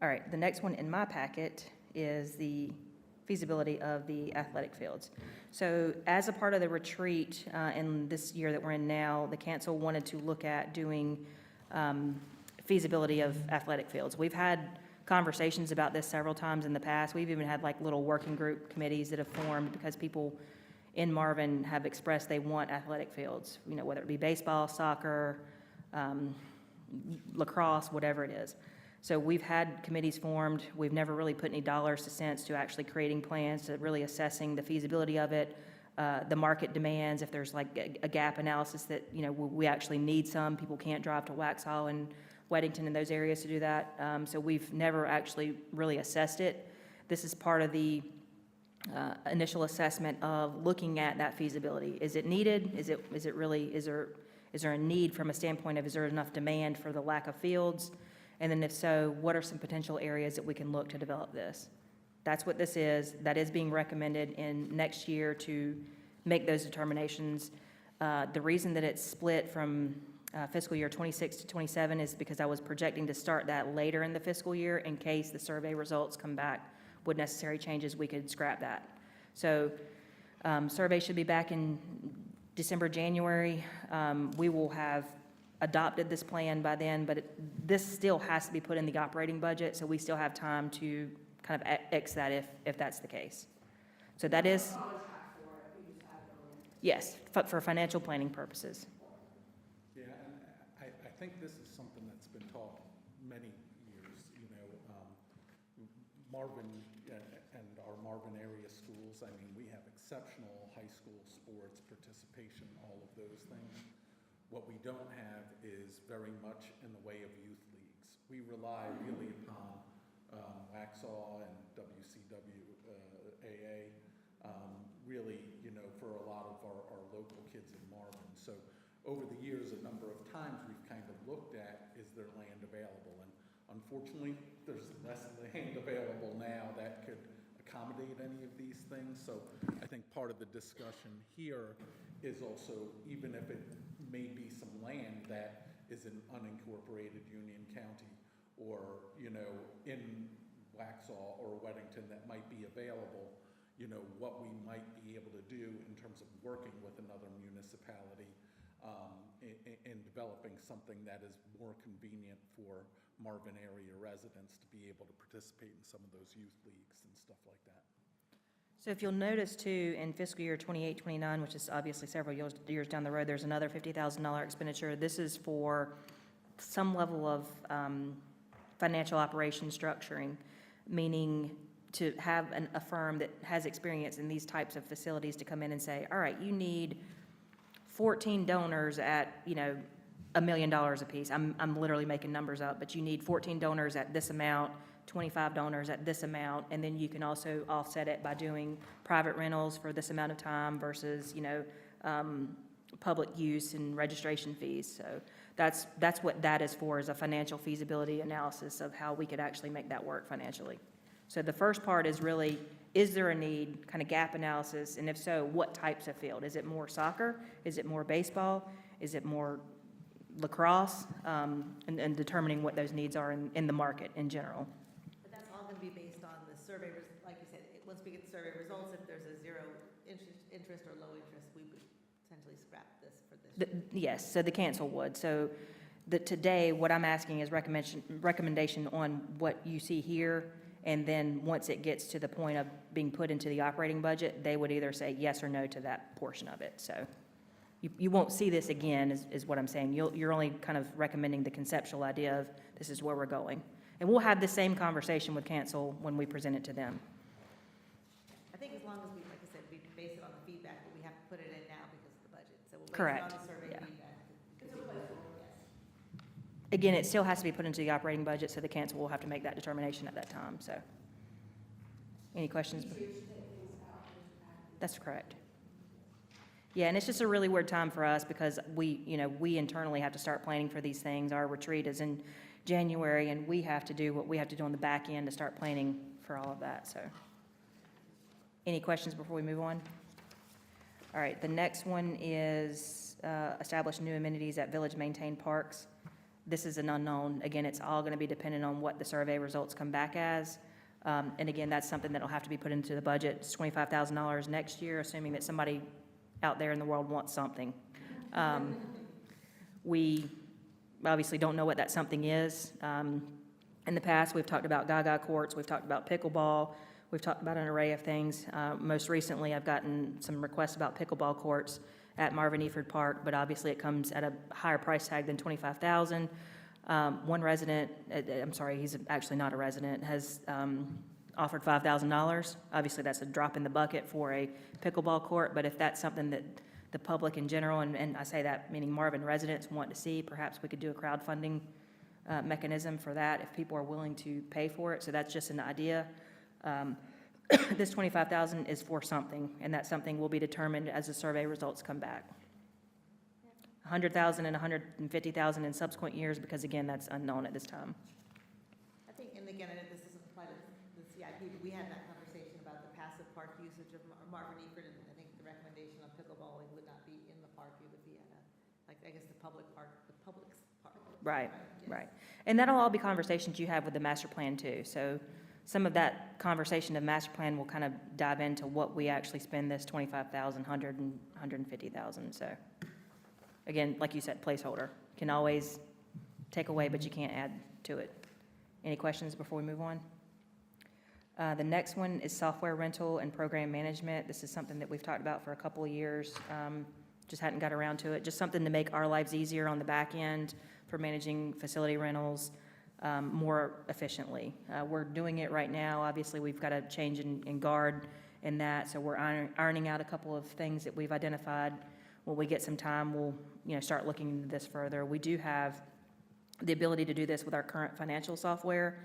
All right, the next one in my packet is the feasibility of the athletic fields. So as a part of the retreat in this year that we're in now, the council wanted to look at doing feasibility of athletic fields. We've had conversations about this several times in the past. We've even had like little working group committees that have formed because people in Marvin have expressed they want athletic fields, whether it be baseball, soccer, lacrosse, whatever it is. So we've had committees formed. We've never really put any dollars to cents to actually creating plans, to really assessing the feasibility of it, the market demands, if there's like a gap analysis that, we actually need some. People can't drive to Waxhaw and Weddington and those areas to do that. So we've never actually really assessed it. This is part of the initial assessment of looking at that feasibility. Is it needed? Is there a need from a standpoint of, is there enough demand for the lack of fields? And then if so, what are some potential areas that we can look to develop this? That's what this is. That is being recommended in next year to make those determinations. The reason that it's split from fiscal year 26 to 27 is because I was projecting to start that later in the fiscal year in case the survey results come back with necessary changes, we could scrap that. So survey should be back in December, January. We will have adopted this plan by then, but this still has to be put in the operating budget, so we still have time to kind of X that if that's the case. So that is, yes, for financial planning purposes. Yeah, and I think this is something that's been taught many years, Marvin and our Marvin area schools, we have exceptional high school sports participation, all of those things. What we don't have is very much in the way of youth leagues. We rely really upon Waxhaw and WCWAA, really, for a lot of our local kids in Marvin. So over the years, a number of times we've kind of looked at, is there land available? And unfortunately, there's less land available now that could accommodate any of these things. So I think part of the discussion here is also, even if it may be some land that is in unincorporated Union County or, in Waxhaw or Weddington that might be available, what we might be able to do in terms of working with another municipality in developing something that is more convenient for Marvin area residents to be able to participate in some of those youth leagues and stuff like that. So if you'll notice too, in fiscal year 28, 29, which is obviously several years down the road, there's another $50,000 expenditure. This is for some level of financial operation structuring, meaning to have a firm that has experience in these types of facilities to come in and say, all right, you need 14 donors at, $1 million apiece. I'm literally making numbers up, but you need 14 donors at this amount, 25 donors at this amount, and then you can also offset it by doing private rentals for this amount of time versus, public use and registration fees. So that's what that is for, is a financial feasibility analysis of how we could actually make that work financially. So the first part is really, is there a need, kind of gap analysis, and if so, what types of field? Is it more soccer? Is it more baseball? Is it more lacrosse? And determining what those needs are in the market in general. But that's all going to be based on the survey, like you said, once we get the survey results, if there's a zero interest or low interest, we would essentially scrap this for this. Yes, so the council would. So today, what I'm asking is recommendation on what you see here, and then once it gets to the point of being put into the operating budget, they would either say yes or no to that portion of it. So you won't see this again, is what I'm saying. You're only kind of recommending the conceptual idea of this is where we're going. And we'll have the same conversation with council when we present it to them. I think as long as we, like I said, we base it on the feedback, but we have to put it in now because of the budget. So we'll base Correct. it on the survey Yeah. feedback. Again, it still has to be put into the operating budget, so the council will have to make that determination at that time, so. Any questions? That's correct. Yeah, and it's just a really weird time for us because we internally have to start planning for these things. Our retreat is in January, and we have to do what we have to do on the back end to start planning for all of that, so. Any questions before we move on? All right, the next one is establish new amenities at village-maintained parks. This is an unknown. Again, it's all going to be dependent on what the survey results come back as. And again, that's something that'll have to be put into the budget. It's $25,000 next year, assuming that somebody out there in the world wants something. We obviously don't know what that something is. In the past, we've talked about gaga courts, we've talked about pickleball, we've talked about an array of things. Most recently, I've gotten some requests about pickleball courts at Marvin Eford Park, but obviously it comes at a higher price tag than $25,000. One resident, I'm sorry, he's actually not a resident, has offered $5,000. Obviously, that's a drop in the bucket for a pickleball court, but if that's something that the public in general, and I say that meaning Marvin residents, want to see, perhaps we could do a crowdfunding mechanism for that if people are willing to pay for it. So that's just an idea. This $25,000 is for something, and that something will be determined as the survey results come back. $100,000 and $150,000 in subsequent years, because again, that's unknown at this time. I think, and again, I know this isn't part of the CIP, but we had that conversation about the passive park usage of Marvin Eford, and I think the recommendation on pickleballing would not be in the park, it would be at a, like, I guess the public's park. Right, right. And that'll all be conversations you have with the master plan too. So some of that conversation of master plan will kind of dive into what we actually spend this $25,000, $100,000, and $150,000. So again, like you said, placeholder. Can always take away, but you can't add to it. Any questions before we move on? The next one is software rental and program management. This is something that we've talked about for a couple of years. Just hadn't got around to it. Just something to make our lives easier on the back end for managing facility rentals more efficiently. We're doing it right now. Obviously, we've got a change in guard in that, so we're ironing out a couple of things that we've identified. When we get some time, we'll start looking into this further. We do have the ability to do this with our current financial software,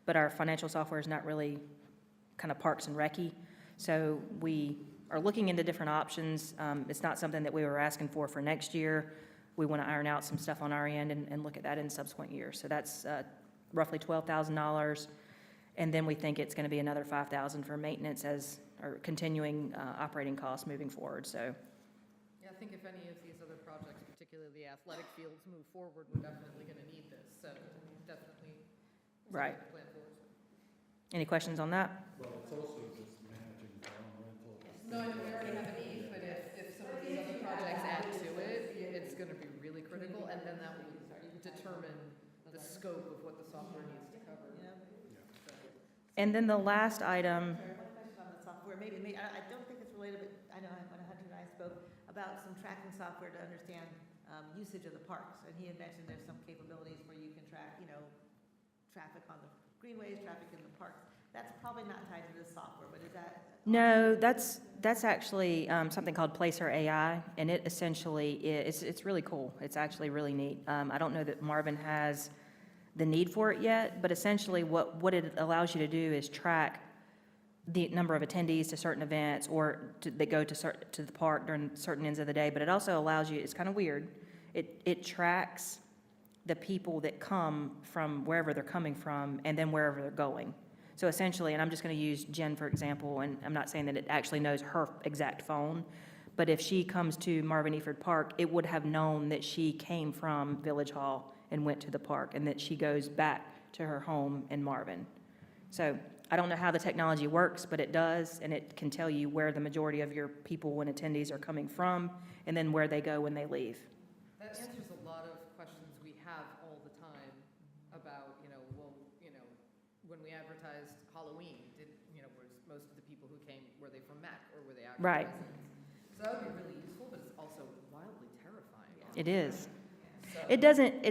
but our financial software is not really kind of Parks and Rec-y. So we are looking into different options. It's not something that we were asking for next year. We want to iron out some stuff on our end and look at that in subsequent years. So that's roughly $12,000. And then we think it's going to be another $5,000 for maintenance or continuing operating costs moving forward. So. Yeah, I think if any of these other projects, particularly the athletic fields, move forward, we're definitely going to need this. So definitely. Right. Plan forward. Any questions on that? Well, it's also just managing the rental. No, we already have a need, but if some of these other projects add to it, it's going to be really critical, and then that will determine the scope of what the software needs to cover. And then the last item. Sorry, one question on the software, maybe I don't think it's related, but I know when Hunter and I spoke about some tracking software to understand usage of the parks, and he had mentioned there's some capabilities where you can track, traffic on the greenways, traffic in the parks. That's probably not tied to this software, but is that? No, that's actually something called Placer AI, and it essentially it's really cool. It's actually really neat. I don't know that Marvin has the need for it yet, but essentially what it allows you to do is track the number of attendees to certain events that go to the park during certain ends of the day. But it also allows you. It's kind of weird. It tracks the people that come from wherever they're coming from and then wherever they're going. So essentially, and I'm just going to use Jen for example, and I'm not saying that it actually knows her exact phone, but if she comes to Marvin Eford Park, it would have known that she came from Village Hall and went to the park, and that she goes back to her home in Marvin. So I don't know how the technology works, but it does, and it can tell you where the majority of your people and attendees are coming from, and then where they go when they leave. That answers a lot of questions we have all the time about, when we advertised Halloween, was most of the people who came, were they from MEC or were they actually Right. residents? So that would be really useful, but it's also wildly terrifying. It is. So- It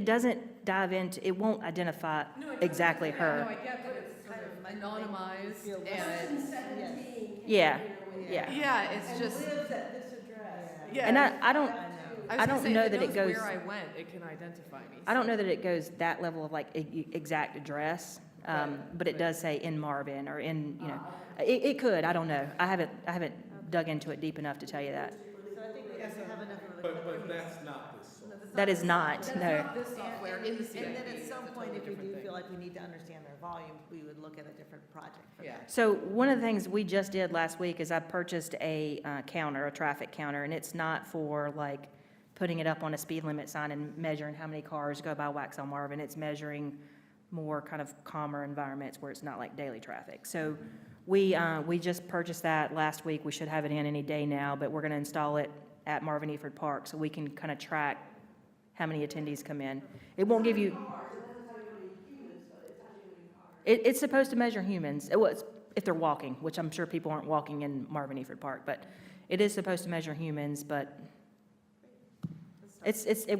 doesn't dive into, it won't identify exactly her. No, I get that it's sort of anonymized and, Yeah, yeah. yeah, it's just, Lives at this address. yeah. And I don't, I don't was gonna say, know if that it knows goes- where I went, it can identify me. I don't know that it goes that level of like exact address, But it does say in Marvin or in, you know, it could, I don't know. I haven't dug into it deep enough to tell you that. So I think we have to have enough of a. But that's not this software. That is not, no. This software in the CIP. And then at is some a point, totally if we different do thing. feel like we need to understand their volumes, we would look at a different project for Yeah. that. So one of the things we just did last week is I purchased a counter, a traffic counter, and it's not for like putting it up on a speed limit sign and measuring how many cars go by Waxaw Marvin. It's measuring more kind of calmer environments where it's not like daily traffic. So we just purchased that last week. We should have it in any day now, but we're going to install it at Marvin Eford Park so we can kind of track how many attendees come in. It won't give you. It's supposed to measure humans. Well, if they're walking, which I'm sure people aren't walking in Marvin Eford Park, but it is supposed to measure humans, but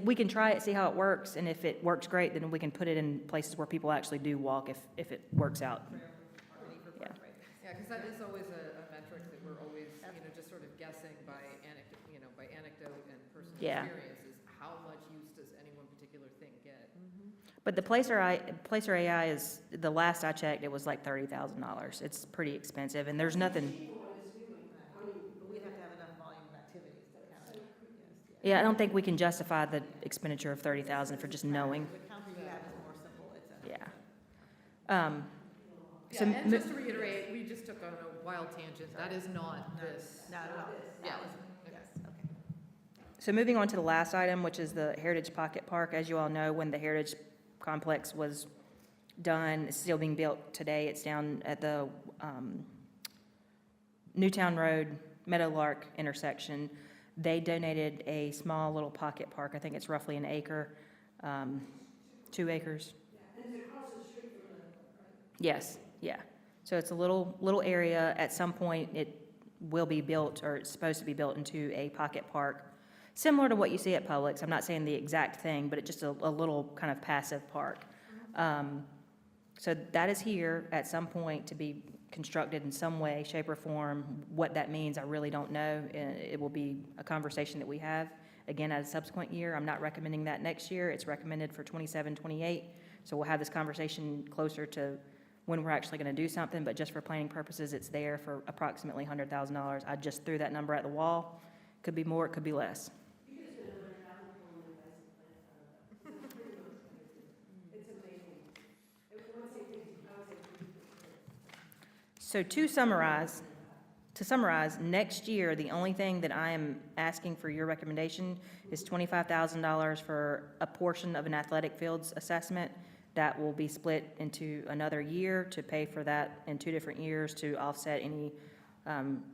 we can try it, see how it works, and if it works great, then we can put it in places where people actually do walk if it works out. Yeah. Yeah, because that is always a metric that we're always, just sort of guessing by anecdote and personal Yeah. experiences. How much use does any one particular thing get? But the Placer AI is, the last I checked, it was like $30,000. It's pretty expensive, and there's nothing. But we'd have to have enough volume of activities to count it. Yes, Yeah, I don't think we can justify the expenditure of $30,000 for just knowing. The counter you have is more simple, it's a. Yeah. Yeah, So and mo- just to reiterate, we just took on a wild tangent. That is not this. Not at all. Yeah. That was, yes, okay. So moving on to the last item, which is the Heritage Pocket Park. As you all know, when the Heritage Complex was done, it's still being built today. It's down at the Newtown Road, Meadowlark intersection. They donated a small little pocket park. I think it's roughly an acre, 2 acres. Yes, yeah. So it's a little area. At some point, it will be built, or it's supposed to be built into a pocket park, similar to what you see at Publix. I'm not saying the exact thing, but it's just a little kind of passive park. So that is here at some point to be constructed in some way, shape, or form. What that means, I really don't know. It will be a conversation that we have, again, at a subsequent year. I'm not recommending that next year. It's recommended for 27, 28. So we'll have this conversation closer to when we're actually going to do something, but just for planning purposes, it's there for approximately $100,000. I just threw that number at the wall. Could be more, it could be less. So to summarize, next year, the only thing that I am asking for your recommendation is $25,000 for a portion of an athletic fields assessment. That will be split into another year to pay for that in 2 different years to offset any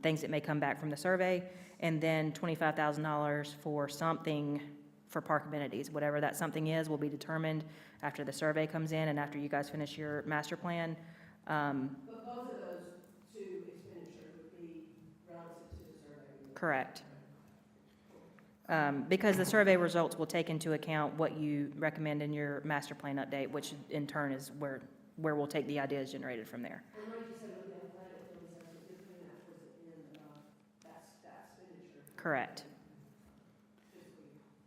things that may come back from the survey. And then $25,000 for something for park amenities. Whatever that something is will be determined after the survey comes in and after you guys finish your master plan. But both of those two expenditures would be relative to the survey. Correct. Because the survey results will take into account what you recommend in your master plan update, which in turn is where we'll take the ideas generated from there. And like you said, with the athletic field assessment, you're putting that towards the end of that expenditure. Correct.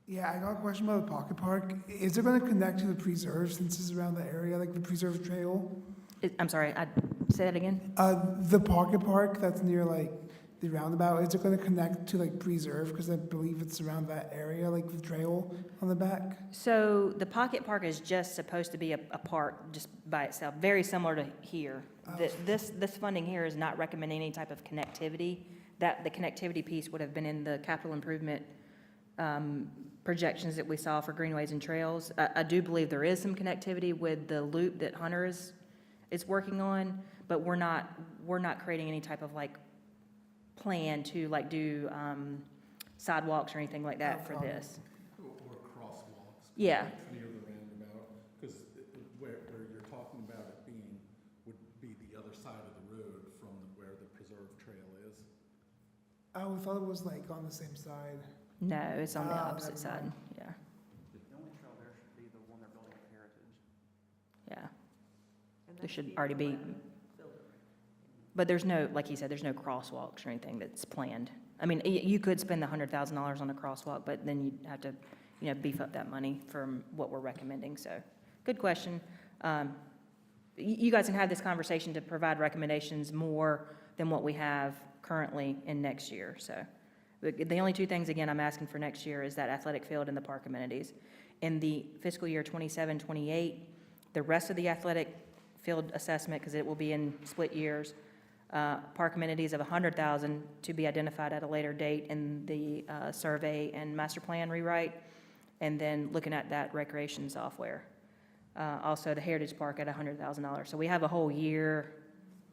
Yeah, I got a question about the pocket park. Is it going to connect to the preserve since it's around the area, like the preserve trail? I'm sorry, say that again? The pocket park that's near like the roundabout, is it going to connect to like preserve? Because I believe it's around that area, like the trail on the back. So the pocket park is just supposed to be a park just by itself, very similar to here. This funding here is not recommending any type of connectivity. That the connectivity piece would have been in the capital improvement projections that we saw for greenways and trails. I do believe there is some connectivity with the loop that Hunter is working on, but we're not creating any type of like plan to like do sidewalks or anything like that for this. Or crosswalks. Yeah. Near the roundabout, because where you're talking about it being, would be the other side of the road from where the preserve trail is. Oh, I thought it was like on the same side. No, it's on the Ah, opposite never side, mind. yeah, The only trail there should be the one they're building at Heritage. yeah. There should already be, but there's no, like you said, there's no crosswalks or anything that's planned. I mean, you could spend the $100,000 on a crosswalk, but then you'd have to, beef up that money from what we're recommending, so, good question. you guys can have this conversation to provide recommendations more than what we have currently in next year, so. The only two things, again, I'm asking for next year is that athletic field and the park amenities. In the fiscal year 27-28, the rest of the athletic field assessment, because it will be in split years, park amenities of $100,000 to be identified at a later date in the survey and master plan rewrite, and then looking at that recreation software. Also, the Heritage Park at $100,000. So we have a whole year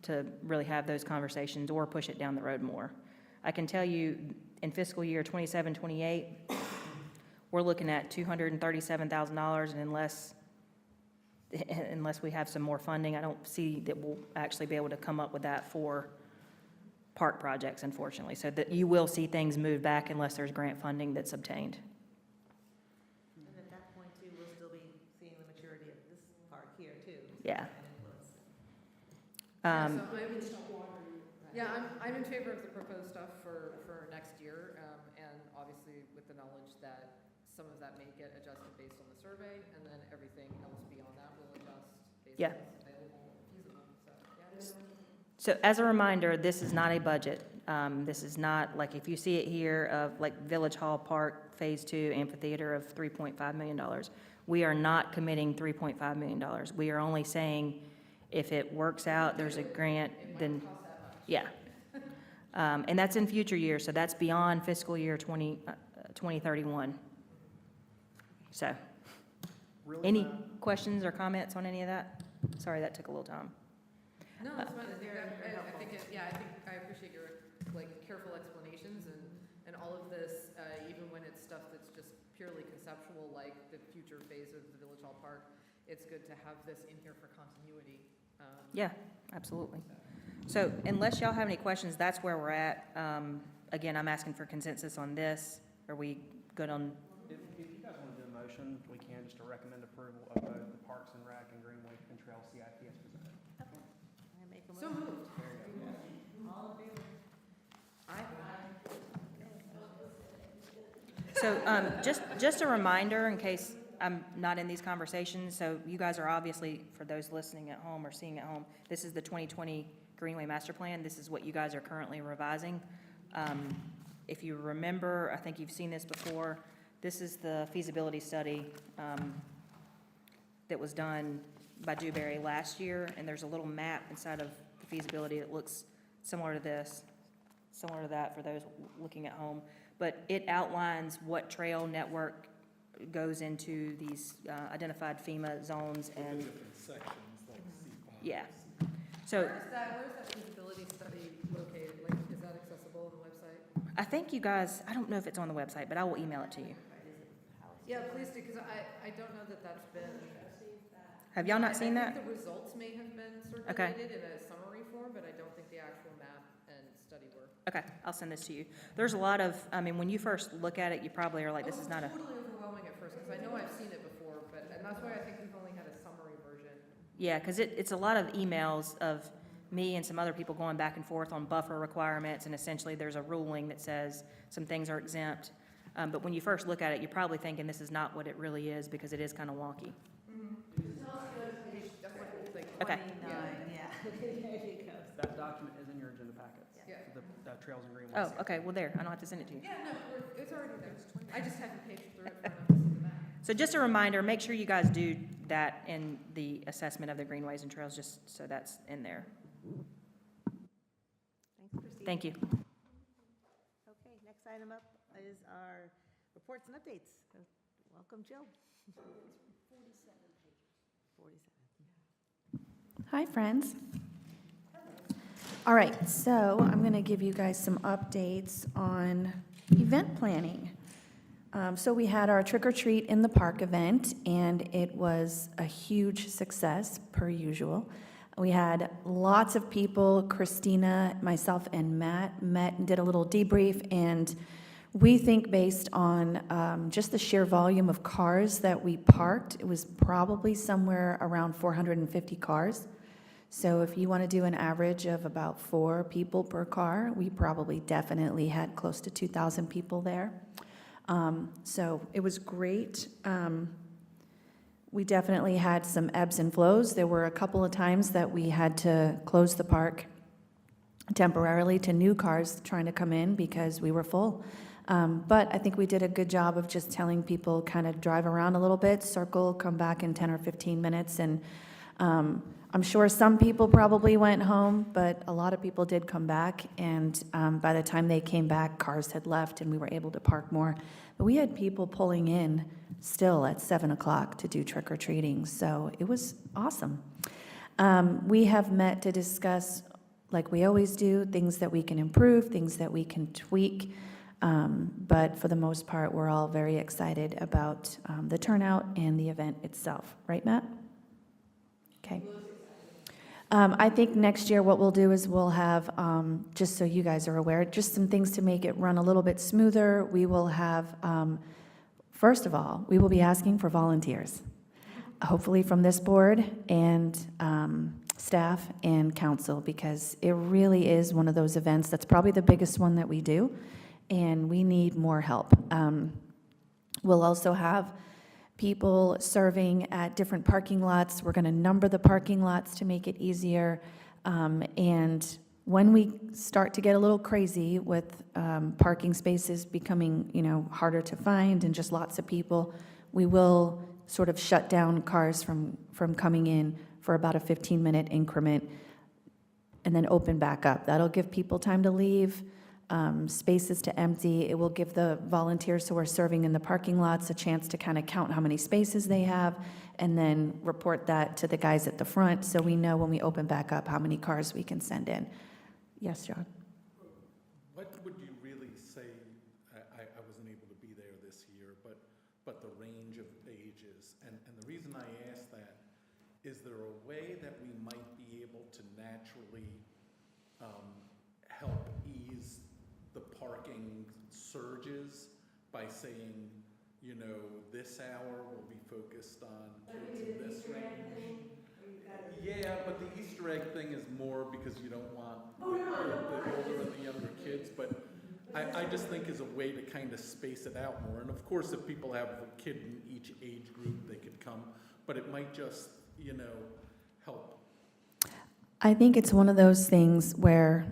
to really have those conversations or push it down the road more. I can tell you, in fiscal year 27-28, we're looking at $237,000, and unless we have some more funding, I don't see that we'll actually be able to come up with that for park projects, unfortunately. So that you will see things move back unless there's grant funding that's obtained. And at that point too, we'll still be seeing the maturity of this park here too. Yeah. I'm in favor of the proposed stuff for next year, and obviously with the knowledge that some of that may get adjusted based on the survey, and then everything else beyond that will adjust based Yeah. on what's available and feasible, so, yeah. So as a reminder, this is not a budget. This is not, like, if you see it here of like Village Hall Park Phase 2 amphitheater of $3.5 million, we are not committing $3.5 million. We are only saying if it works out, there's a grant, then, yeah. And that's in future years, so that's beyond fiscal year 2031. So, Really any bad. questions or comments on any of that? Sorry, that took a little time. No, that's fine. I appreciate your, like, careful explanations and all of this, even when it's stuff that's just purely conceptual, like the future phase of the Village Hall Park, it's good to have this in here for continuity. Yeah, absolutely. So unless y'all have any questions, that's where we're at. Again, I'm asking for consensus on this. Are we good on, If you guys want to do a motion, we can, just to recommend approval of both the Parks and Rec and Greenway and Trail CIP as presented. Okay. I make a So motion. moved. All in favor? so just a reminder in case I'm not in these conversations. So you guys are obviously, for those listening at home or seeing at home, this is the 2020 Greenway Master Plan. This is what you guys are currently revising. If you remember, I think you've seen this before, this is the feasibility study that was done by Dewberry last year, and there's a little map inside of the feasibility that looks similar to this, similar to that for those looking at home. But it outlines what trail network goes into these identified FEMA zones and, Different sections, like C5. yeah. So Where's that feasibility study located? Like, is that accessible on the website? I think you guys, I don't know if it's on the website, but I will email it to you. Yeah, please do, because I don't know that that's been. Have y'all not seen I that? think the results may have been Okay. circulated in a summary form, but I don't think the actual map and study were. Okay, I'll send this to you. There's a lot of, I mean, when you first look at it, you probably are like, this is not a, Totally overwhelming at first, because I know I've seen it before, and that's why I think we've only had a summary version. yeah, because it's a lot of emails of me and some other people going back and forth on buffer requirements, and essentially there's a ruling that says some things are exempt. But when you first look at it, you're probably thinking this is not what it really is, because it is kind of wonky. Okay. Yeah. There you go. That document is in your agenda packets. Yeah. The Trails and Greenways. Oh, okay, well there, I don't have to send it to you. Yeah, no, it's already there. I just haven't paged through it far enough to see the map. So just a reminder, make sure you guys do that in the assessment of the greenways and trails, just so that's in there. Thanks, Christine. Thank you. Okay, next item up is our reports and updates. So, welcome, Jill. 47. Hi, friends. All right, so I'm going to give you guys some updates on event planning. So we had our trick or treat in the park event, and it was a huge success, per usual. We had lots of people. Christina, myself, and Matt met and did a little debrief, and we think based on just the sheer volume of cars that we parked, it was probably somewhere around 450 cars. So if you want to do an average of about 4 people per car, we probably definitely had close to 2,000 people there. So it was great. we definitely had some ebbs and flows. There were a couple of times that we had to close the park temporarily to new cars trying to come in because we were full. But I think we did a good job of just telling people kind of drive around a little bit, circle, come back in 10 or 15 minutes. And I'm sure some people probably went home, but a lot of people did come back. And by the time they came back, cars had left and we were able to park more. But we had people pulling in still at 7 o'clock to do trick-or-treating. So it was awesome. We have met to discuss, like we always do, things that we can improve, things that we can tweak. But for the most part, we're all very excited about the turnout and the event itself. Right, Matt? Okay. I think next year what we'll do is we'll have, just so you guys are aware, just some things to make it run a little bit smoother. We will have, first of all, we will be asking for volunteers, hopefully from this board and staff and council, because it really is one of those events that's probably the biggest one that we do, and we need more help. We'll also have people serving at different parking lots. We're going to number the parking lots to make it easier. And when we start to get a little crazy with parking spaces becoming, harder to find and just lots of people, we will sort of shut down cars from coming in for about a 15-minute increment and then open back up. That'll give people time to leave, spaces to empty. It will give the volunteers who are serving in the parking lots a chance to kind of count how many spaces they have and then report that to the guys at the front so we know when we open back up how many cars we can send in. Yes, John? What would you really say, I wasn't able to be there this year, but the range of ages, and the reason I ask that, is there a way that we might be able to naturally help ease the parking surges by saying, this hour will be focused on kids in this range? Yeah, but the Easter egg thing is more because you don't want the older and the younger kids, but I just think is a way to kind of space it out more. And of course, if people have a kid in each age group, they could come, but it might just, help. I think it's one of those things where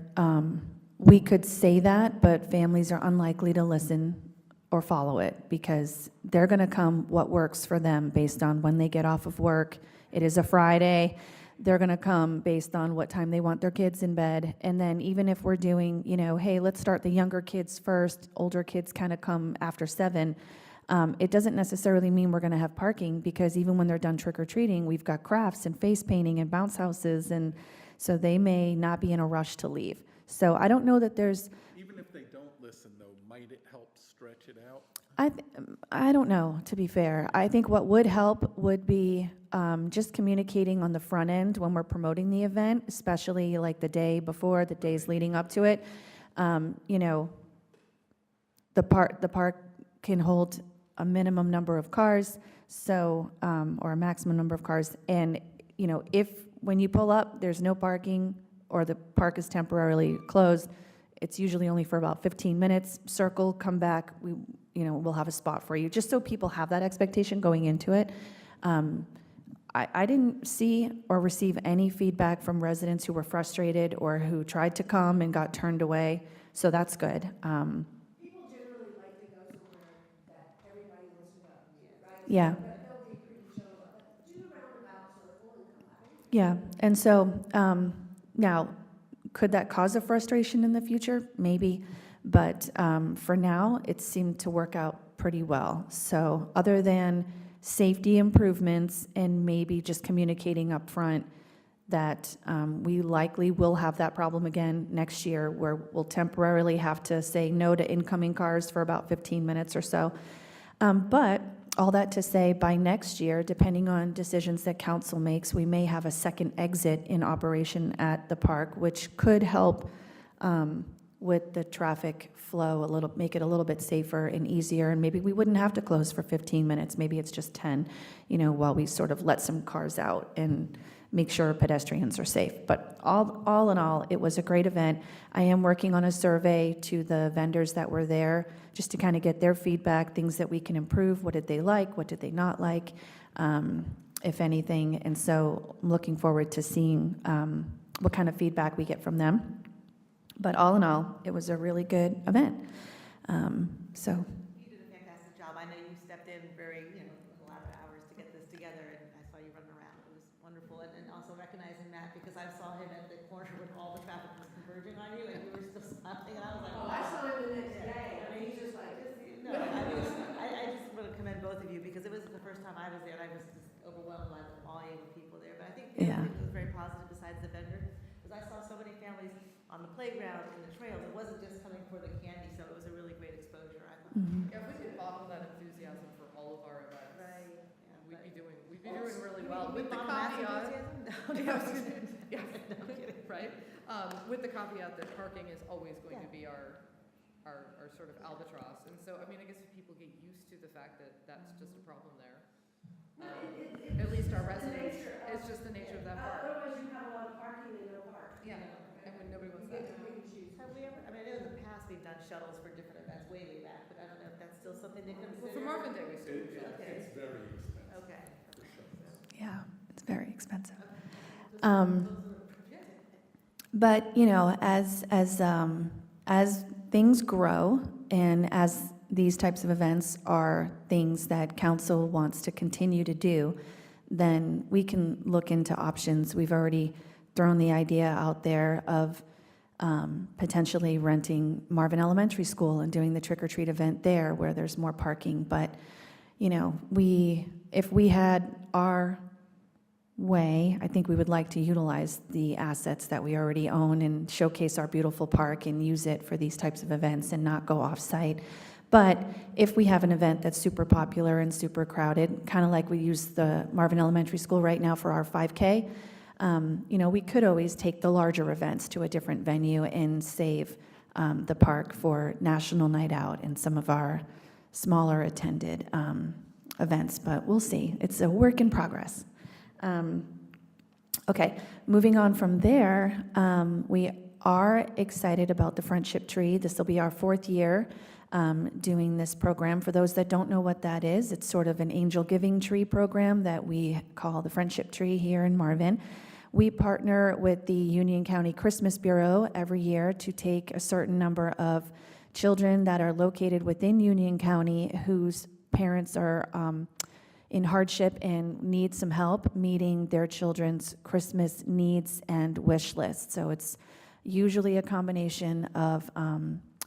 we could say that, but families are unlikely to listen or follow it because they're going to come what works for them based on when they get off of work. It is a Friday. They're going to come based on what time they want their kids in bed. And then even if we're doing, hey, let's start the younger kids first, older kids kind of come after 7, it doesn't necessarily mean we're going to have parking because even when they're done trick-or-treating, we've got crafts and face painting and bounce houses, and so they may not be in a rush to leave. So I don't know that there's... Even if they don't listen, though, might it help stretch it out? I don't know, to be fair. I think what would help would be just communicating on the front end when we're promoting the event, especially like the day before, the days leading up to it. The park can hold a minimum number of cars, so or a maximum number of cars. And if when you pull up, there's no parking or the park is temporarily closed, it's usually only for about 15 minutes. Circle, come back. We'll have a spot for you, just so people have that expectation going into it. I didn't see or receive any feedback from residents who were frustrated or who tried to come and got turned away, so that's good. People generally like to go somewhere that everybody wants to go, right? Yeah. But they'll be pretty chill about that. Do the roundabout circle and come back. Yeah, and so now, could that cause a frustration in the future? Maybe, but for now, it seemed to work out pretty well. So other than safety improvements and maybe just communicating up front that we likely will have that problem again next year where we'll temporarily have to say no to incoming cars for about 15 minutes or so. But all that to say, by next year, depending on decisions that council makes, we may have a second exit in operation at the park, which could help with the traffic flow a little, make it a little bit safer and easier, and maybe we wouldn't have to close for 15 minutes. Maybe it's just 10, while we sort of let some cars out and make sure pedestrians are safe. But all in all, it was a great event. I am working on a survey to the vendors that were there just to kind of get their feedback, things that we can improve. What did they like? What did they not like? if anything. And so I'm looking forward to seeing what kind of feedback we get from them. But all in all, it was a really good event. So You did a fantastic job. I know you stepped in very, a lot of hours to get this together, and I saw you running around. It was wonderful. And also recognizing Matt, because I saw him at the corner when all the traffic was converging on you, and you were still smiling, and I was like, Oh, I saw him the next day. I mean, he's just like, no, I just want to commend both of you, because it was the first time I was there, and I was just overwhelmed by the volume of people there. But I think the other thing that was very positive besides the vendor, was I saw so many families on the playground and the trails. It wasn't just coming for the candy, so it was a really great exposure, I thought. Yeah, if we could bottle that enthusiasm for all of our events. Right. We'd be doing really well with the Matt's caveat. enthusiasm? Yeah, No, I'm kidding. right? With the caveat that parking is always going to Yeah. be our sort of albatross. And so, I mean, I guess if people get used to the fact that that's just a problem there. At least our residents, it's just the nature of that park. Otherwise, you have a lot of parking and no park. Yeah, and when nobody wants You that. get to pick and choose. Have we ever, I mean, I know in the past we've done shuttles for different events way back, but I don't know if that's still something to consider. Well, for Marvin Day, we still do that. It's very expensive. Okay. yeah, it's very expensive. Yeah. But, as things grow and as these types of events are things that council wants to continue to do, then we can look into options. We've already thrown the idea out there of potentially renting Marvin Elementary School and doing the trick-or-treat event there where there's more parking. But, if we had our way, I think we would like to utilize the assets that we already own and showcase our beautiful park and use it for these types of events and not go off-site. But if we have an event that's super popular and super crowded, kind of like we use the Marvin Elementary School right now for our 5K, we could always take the larger events to a different venue and save the park for National Night Out and some of our smaller attended events. But we'll see. It's a work in progress. Okay, moving on from there, we are excited about the Friendship Tree. This will be our 4th year doing this program. For those that don't know what that is, it's sort of an angel giving tree program that we call the Friendship Tree here in Marvin. We partner with the Union County Christmas Bureau every year to take a certain number of children that are located within Union County whose parents are in hardship and need some help meeting their children's Christmas needs and wish lists. So it's usually a combination of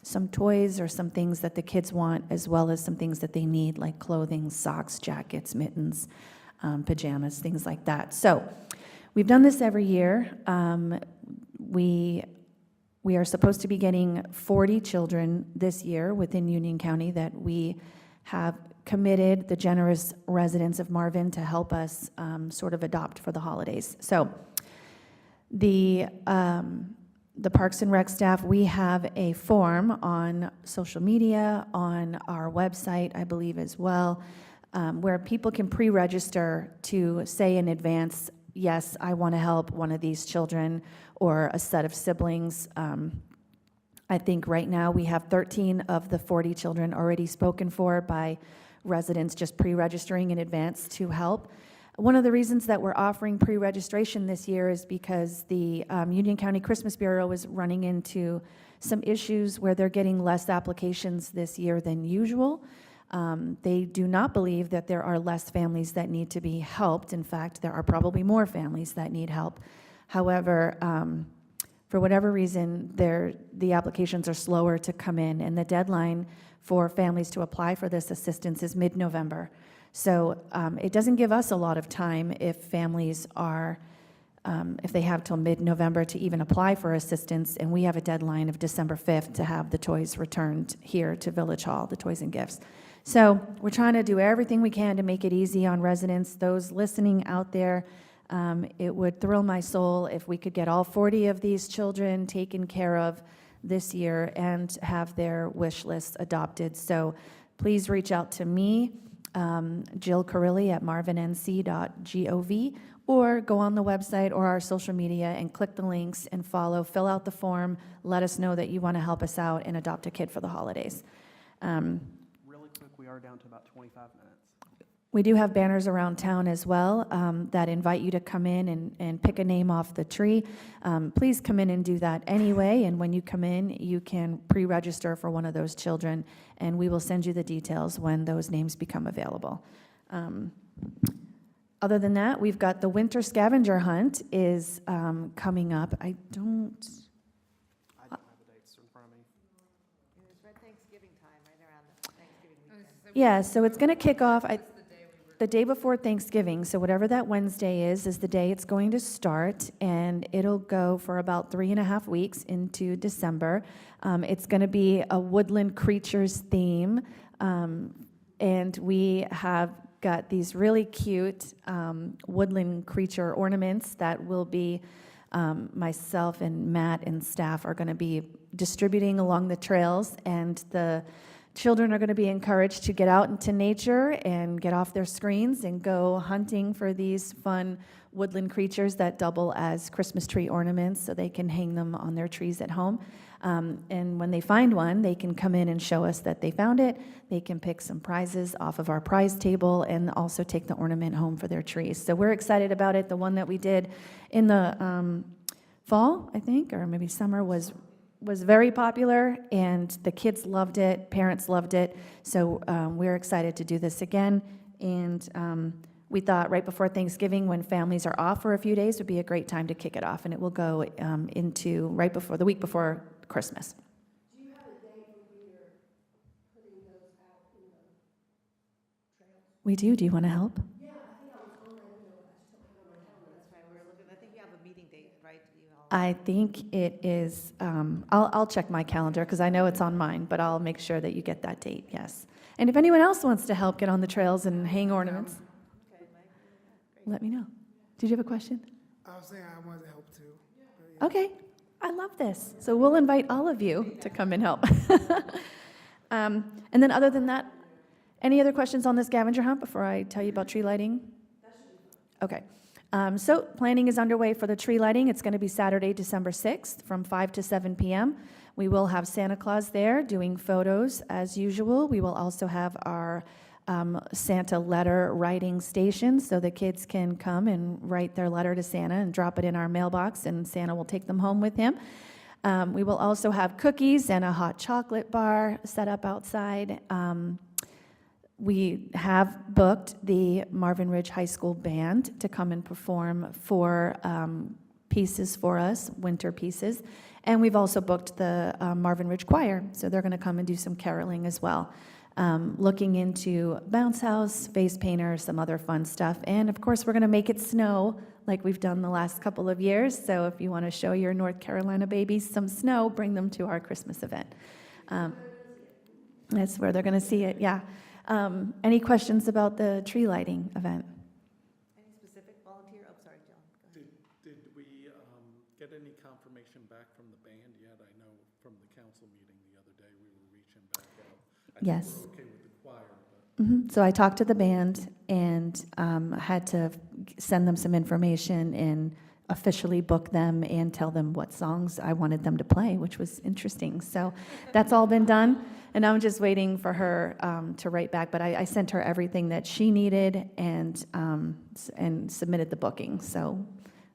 some toys or some things that the kids want, as well as some things that they need, like clothing, socks, jackets, mittens, pajamas, things like that. So we've done this every year. We are supposed to be getting 40 children this year within Union County that we have committed the generous residents of Marvin to help us sort of adopt for the holidays. So the Parks and Rec staff, we have a form on social media, on our website, I believe as well, where people can pre-register to say in advance, yes, I want to help one of these children or a set of siblings. I think right now we have 13 of the 40 children already spoken for by residents just pre-registering in advance to help. One of the reasons that we're offering pre-registration this year is because the Union County Christmas Bureau is running into some issues where they're getting less applications this year than usual. They do not believe that there are less families that need to be helped. In fact, there are probably more families that need help. However, for whatever reason, the applications are slower to come in, and the deadline for families to apply for this assistance is mid-November. So it doesn't give us a lot of time if families are, if they have till mid-November to even apply for assistance, and we have a deadline of December 5th to have the toys returned here to Village Hall, the toys and gifts. So we're trying to do everything we can to make it easy on residents. Those listening out there, it would thrill my soul if we could get all 40 of these children taken care of this year and have their wish lists adopted. So please reach out to me, Jill Carilli at marvinnc.gov, or go on the website or our social media and click the links and follow, fill out the form, let us know that you want to help us out and adopt a kid for the holidays. Really quick, we are down to about 25 minutes. We do have banners around town as well that invite you to come in and pick a name off the tree. Please come in and do that anyway, and when you come in, you can pre-register for one of those children, and we will send you the details when those names become available. Other than that, we've got the winter scavenger hunt is coming up. I don't have the dates in front of me. It's right Thanksgiving time, right around the Thanksgiving weekend. Yeah, so it's going to kick off the day before Thanksgiving. So whatever that Wednesday is the day it's going to start, and it'll go for about 3.5 weeks into December. It's going to be a woodland creatures theme, and we have got these really cute woodland creature ornaments that will be myself and Matt and staff are going to be distributing along the trails, and the children are going to be encouraged to get out into nature and get off their screens and go hunting for these fun woodland creatures that double as Christmas tree ornaments so they can hang them on their trees at home. And when they find one, they can come in and show us that they found it. They can pick some prizes off of our prize table and also take the ornament home for their trees. So we're excited about it. The one that we did in the fall, I think, or maybe summer was very popular, and the kids loved it, parents loved it, so we're excited to do this again. And we thought right before Thanksgiving, when families are off for a few days, would be a great time to kick it off, and it will go into the week before Christmas. Do you have a date when you're putting those out in the trails? We do. Do you want to help? Yeah, I think I was on that email, but I just don't have it on my calendar. That's right, we're looking, I think you have a meeting date, right? You all- I think it is, I'll check my calendar because I know it's on mine, but I'll make sure that you get that date, yes. And if anyone else wants to help get on the trails and hang ornaments, Okay, Mike. let me know. Did you have a question? I was saying I wanted to help too. but yeah. Okay, I love this. So we'll invite all of you to come and help. And then other than that, any other questions on the scavenger hunt before I tell you about tree lighting? Okay. So planning is underway for the tree lighting. It's going to be Saturday, December 6th from 5 to 7 p.m. We will have Santa Claus there doing photos as usual. We will also have our Santa letter writing station so the kids can come and write their letter to Santa and drop it in our mailbox, and Santa will take them home with him. We will also have cookies and a hot chocolate bar set up outside. We have booked the Marvin Ridge High School Band to come and perform 4 pieces for us, winter pieces. And we've also booked the Marvin Ridge Choir, so they're going to come and do some caroling as well. Looking into bounce house, face painter, some other fun stuff. And of course, we're going to make it snow like we've done the last couple of years. So if you want to show your North Carolina babies some snow, bring them to our Christmas event. That's where they're going to see it, yeah. Any questions about the tree lighting event? Any specific volunteer? Oh, sorry, John. Go ahead. Did we get any confirmation back from the band yet? I know from the council meeting the other day, we were reaching back out. I think Yes. we're okay with the choir, but So I talked to the band and had to send them some information and officially book them and tell them what songs I wanted them to play, which was interesting. So that's all been done, and I'm just waiting for her to write back. But I sent her everything that she needed and submitted the booking, so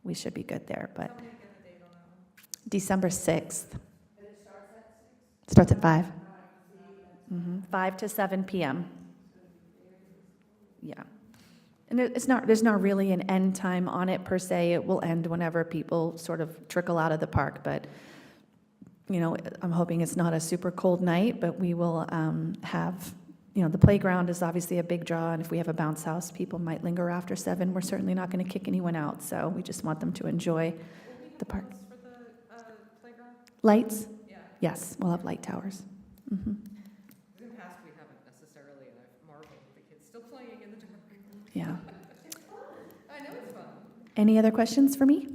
we should be good there. But December 6th. And it starts at 6? Starts at 5. 5 to 7 p.m. Yeah. And there's not really an end time on it per se. It will end whenever people sort of trickle out of the park. But, I'm hoping it's not a super cold night, but we will have, the playground is obviously a big draw. And if we have a bounce house, people might linger after 7. We're certainly not going to kick anyone out. So we just want them to enjoy the park. For the playground? Lights? Yeah. Yes, we'll have light towers. In the past, we haven't necessarily, and I've marveled at the kids still playing in the dark. Yeah. I know it's fun. Any other questions for me?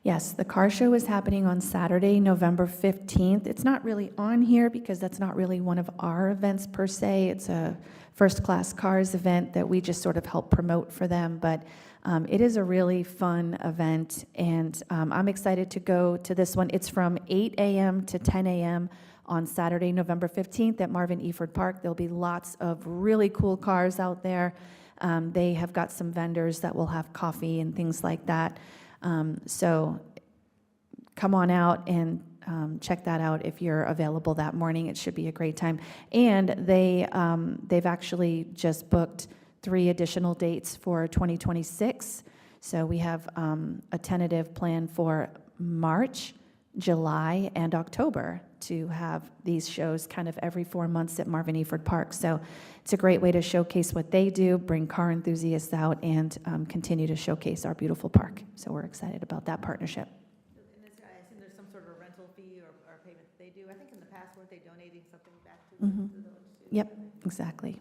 Yes, the car show is happening on Saturday, November 15th. It's not really on here because that's not really one of our events per se. It's a first-class cars event that we just sort of help promote for them. But it is a really fun event, and I'm excited to go to this one. It's from 8 a.m. to 10 a.m. on Saturday, November 15th at Marvin Eford Park. There'll be lots of really cool cars out there. They have got some vendors that will have coffee and things like that. So come on out and check that out if you're available that morning. It should be a great time. And they've actually just booked 3 additional dates for 2026. So we have a tentative plan for March, July, and October to have these shows kind of every 4 months at Marvin Eford Park. So it's a great way to showcase what they do, bring car enthusiasts out, and continue to showcase our beautiful park. So we're excited about that partnership. And this, I assume there's some sort of a rental fee or payment that they do. I think in the past, weren't they donating something back to the village too? Yep, exactly.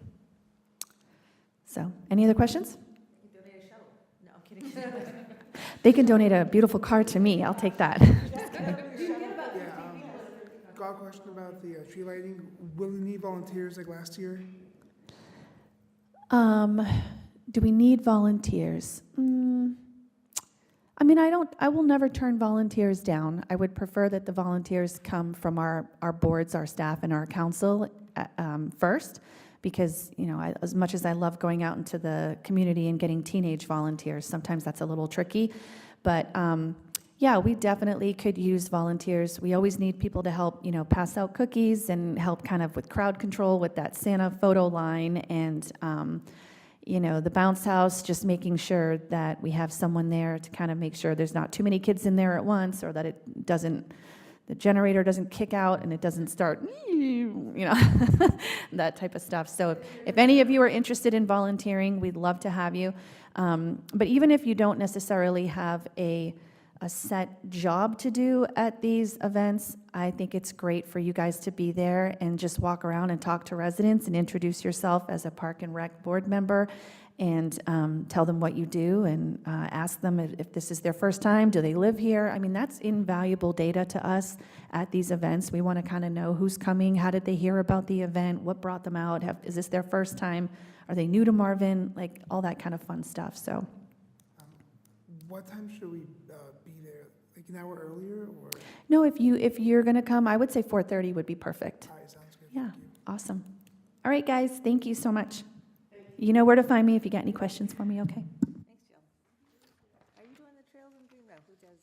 So, any other questions? You can donate a shuttle. No, I'm kidding. They can donate a beautiful car to me. I'll take that. Got a question about the tree lighting. Will we need volunteers like last year? Do we need volunteers? I mean, I will never turn volunteers down. I would prefer that the volunteers come from our boards, our staff, and our council first, because, you know, as much as I love going out into the community and getting teenage volunteers, sometimes that's a little tricky. But yeah, we definitely could use volunteers. We always need people to help, you know, pass out cookies and help kind of with crowd control with that Santa photo line and, you know, the bounce house, just making sure that we have someone there to kind of make sure there's not too many kids in there at once, or that it doesn't, the generator doesn't kick out and it doesn't start, you know, that type of stuff. So if any of you are interested in volunteering, we'd love to have you. But even if you don't necessarily have a set job to do at these events, I think it's great for you guys to be there and just walk around and talk to residents and introduce yourself as a Park and Rec board member and tell them what you do and ask them if this is their first time, do they live here? I mean, that's invaluable data to us at these events. We want to kind of know who's coming, how did they hear about the event, what brought them out, is this their first time, are they new to Marvin, like all that kind of fun stuff, so. What time should we be there? Like an hour earlier or? No, if you're going to come, I would say 4:30 would be perfect. All right, sounds good. Yeah, Thank you. awesome. All right, guys, thank you so much. You know where to find me if you got any questions for me, okay? Thanks, Jill. Are you doing the Trails and Greenway? Who does,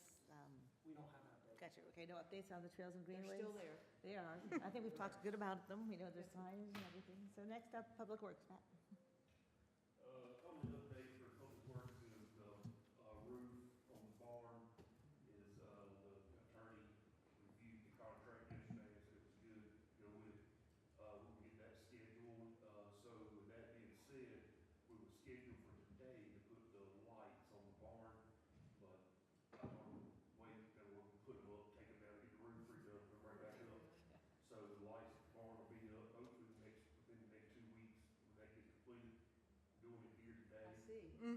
we don't have an update. Gotcha, okay, no updates on the Trails and Greenways? They're still there. They are. I think we've talked good about them, we know their signs and everything. So next up, Public Works, Matt. Only update for Public Works is the roof on the barn is, the attorney reviewed the contract yesterday and said it was good, go with it. We'll get that scheduled. So with that being said, we were scheduled for today to put the lights on the barn, but I told them, wait, then we'll put them up, take them down, get the roof redone, put them right back up. So the lights at the barn will be up hopefully within the next 2 weeks when that gets completed. Doing it here today. I see. So,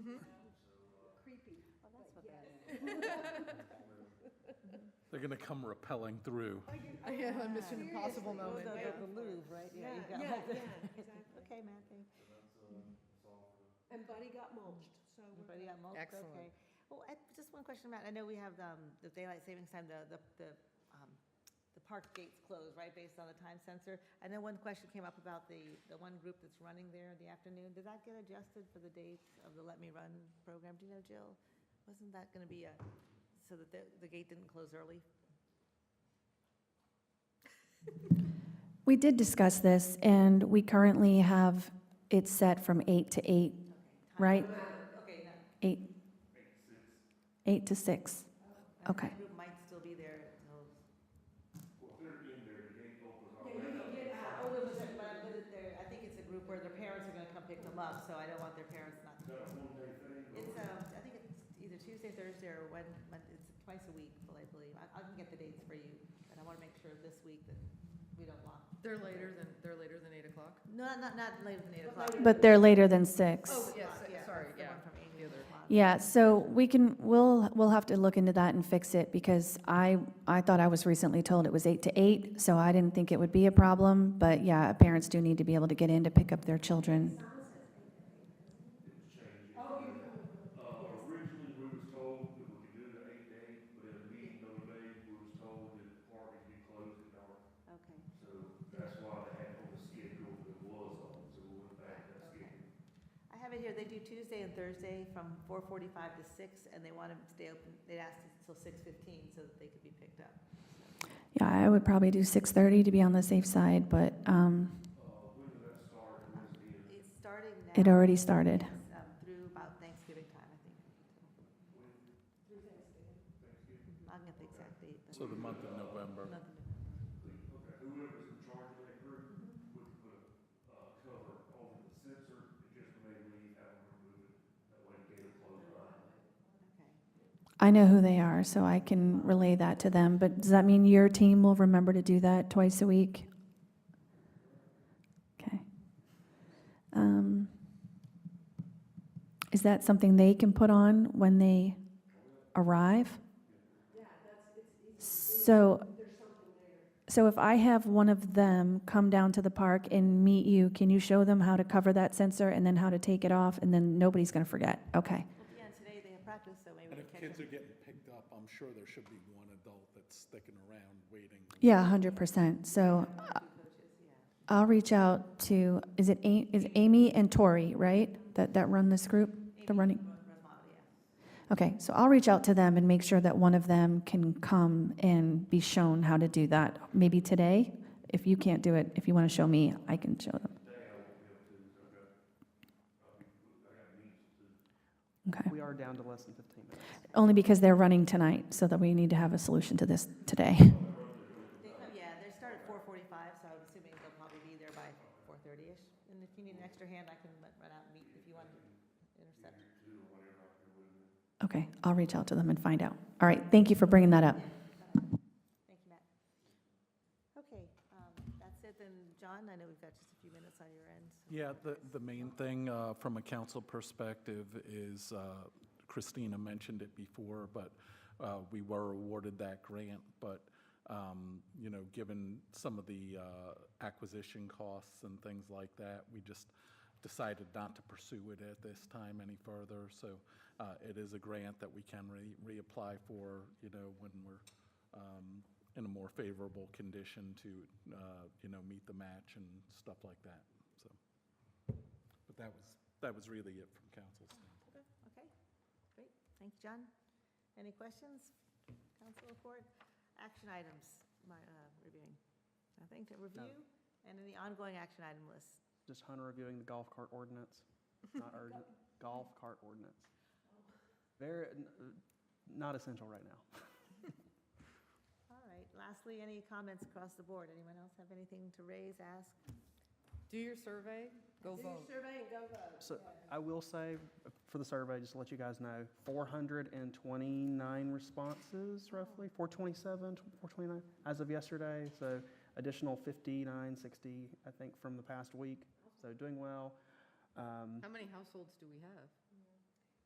Creepy. Oh, that's what that is. They're going to come rappelling through. Yeah, a Mission Impossible moment. The Louvre, right? Yeah, you've got yeah, like the- exactly. Okay, Matt, thanks. so that's all for the. And Buddy got mulched, so we're Everybody got mulched? Excellent. Okay. Well, just one question, Matt. I know we have the daylight savings time, the park gates closed, right, based on the time sensor. I know one question came up about the one group that's running there in the afternoon. Did that get adjusted for the dates of the Let Me Run program? Do you know, Jill? Wasn't that going to be so that the gate didn't close early? We did discuss this, and we currently have it set from 8 to 8, right? Okay, no. 8 to 6. Okay. That group might still be there until. Well, if they're in there, the gate opens Oh, but I think it's a group where their parents are going to come pick them up, so I don't want their parents not. Is that a one-day thing? It's, I think it's either Tuesday, Thursday, or when, it's twice a week, I believe. I can get the dates for you, but I want to make sure this week that we don't lock. They're later than 8 o'clock? No, not later than 8 o'clock. But they're later than 6. Oh, yes, Yeah, sorry, that's the yeah. one from 8 The other. o'clock. Yeah, so we'll have to look into that and fix it, because I thought I was recently told it was 8 to 8, so I didn't think it would be a problem. But yeah, parents do need to be able to get in to pick up their children. Originally, we was told that we could do the 8 to 8, but in a meeting the other day, we was told that the park needed to be closed at dark. Okay. So they do Tuesday and Thursday from 4:45 to 6, and they want them to stay open, they asked until 6:15 so that they could be picked up. Yeah, I would probably do 6:30 to be on the safe side, but When does that start, and when's it end? It's starting now. it already started. Yes, through about Thanksgiving time, I think. Through Thanksgiving. I'll get the exact date. but- So the month of November. Month of November. Okay, whoever's in charge of that group would put a cover over the sensor, and just when they leave, have them remove it. That way the gate will close behind them. Okay. I know who they are, so I can relay that to them, but does that mean your team will remember to do that twice a week? Okay. Is that something they can put on when they arrive? So, so if I have one of them come down to the park and meet you, can you show them how to cover that sensor and then how to take it off, and then nobody's gonna forget? Okay. Well, yeah, and today they have practice, so maybe And we if can catch kids are them. getting picked up, I'm sure there should be one adult that's sticking around waiting. Yeah, 100%. So Two coaches, yeah. I'll reach out to, is Amy and Tori, right, that run this group, the running? Rosmado, yeah. Okay, so I'll reach out to them and make sure that one of them can come and be shown how to do that, maybe today. If you can't do it, if you want to show me, I can show them. Today I won't be able to, because I got meetings to do. Okay. We are down to less than 15 minutes. Only because they're running tonight, so that we need to have a solution to this today. Yeah, they start at 4:45, so I'm assuming they'll probably be there by 4:30-ish. And if you need an extra hand, I can run out and meet if you want to intercept. Okay, I'll reach out to them and find out. All right, thank you for bringing that up. Thank you, Matt. Okay, that's it then, John. I know we've got just a few minutes on your end. so- Yeah, the main thing from a council perspective is, Christina mentioned it before, but we were awarded that grant, but, you know, given some of the acquisition costs and things like that, we just decided not to pursue it at this time any further. So it is a grant that we can reapply for, you know, when we're in a more favorable condition to, you know, meet the match and stuff like that, so. But that was really it from council's standpoint. Okay, great. Thank you, John. Any questions? Council report? Action items, reviewing. Nothing to review? And any ongoing action item list? Just Hunter reviewing the golf cart ordinance, not urgent, golf cart ordinance. Very, not essential right now. All right, lastly, any comments across the board? Anyone else have anything to raise, ask? Do your survey, go Do your vote. survey and go vote. So I will say, for the survey, just to let you guys know, 429 responses, roughly, 427, 429, as of yesterday. So additional 59, 60, I think, from the past week. So doing well. How many households do we have?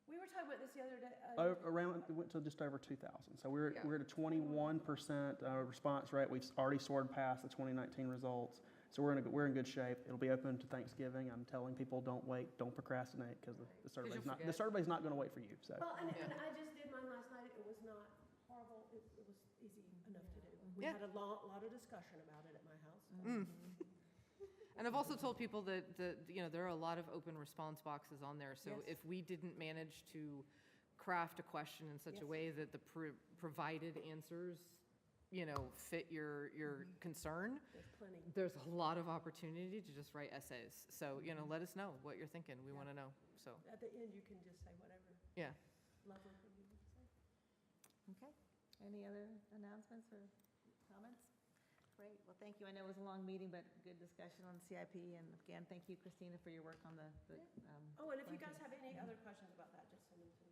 We were talking about this the other day. Around, it went to just over 2,000. So we're Yeah. at a 21% response rate. We've already soared past the 2019 results. So we're in good shape. It'll be open to Thanksgiving. I'm telling people, don't wait, don't procrastinate, because the survey's not going to wait for you. So Well, and Yeah. I just did mine last night. It was not horrible. It was easy enough to do. We Yeah. had a lot of discussion about it at my house. And I've also told people that, you know, there are a lot of open response boxes on there. So Yes. if we didn't manage to craft a question in such a Yes. way that the provided answers, you know, fit your concern, There's plenty. there's a lot of opportunity to just write essays. So, you know, let us know what you're thinking. We want to know, so, At the end, you can just say whatever. yeah. Lovely for you to say. Okay, any other announcements or comments? Great, well, thank you. I know it was a long meeting, but good discussion on CIP. And again, thank you, Christina, for your work on the. Oh, and if you plan guys team. have any other questions about that, just send them to me.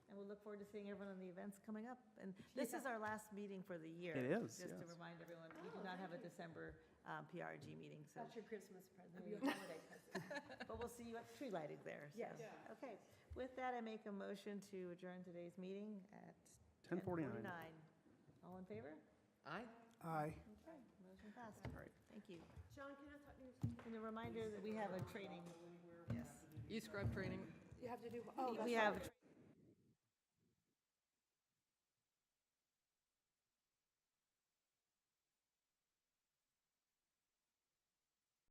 And we'll look forward to seeing everyone on the events coming up. And this is our last meeting for the year. It is, Just to yes. remind everyone, we do not have a December PR&G meeting, so, That's your Christmas present, your holiday present. but we'll see you at tree lighting there. so. Yes. Okay, with that, I make a motion to adjourn today's meeting at 10:49. 10:49. All in favor? Aye. Aye. Okay, motion passed. All right. Thank you. John, can I talk to you? And a reminder that we have a training, yes. E-scrub training. You have to do, oh, that's We right. have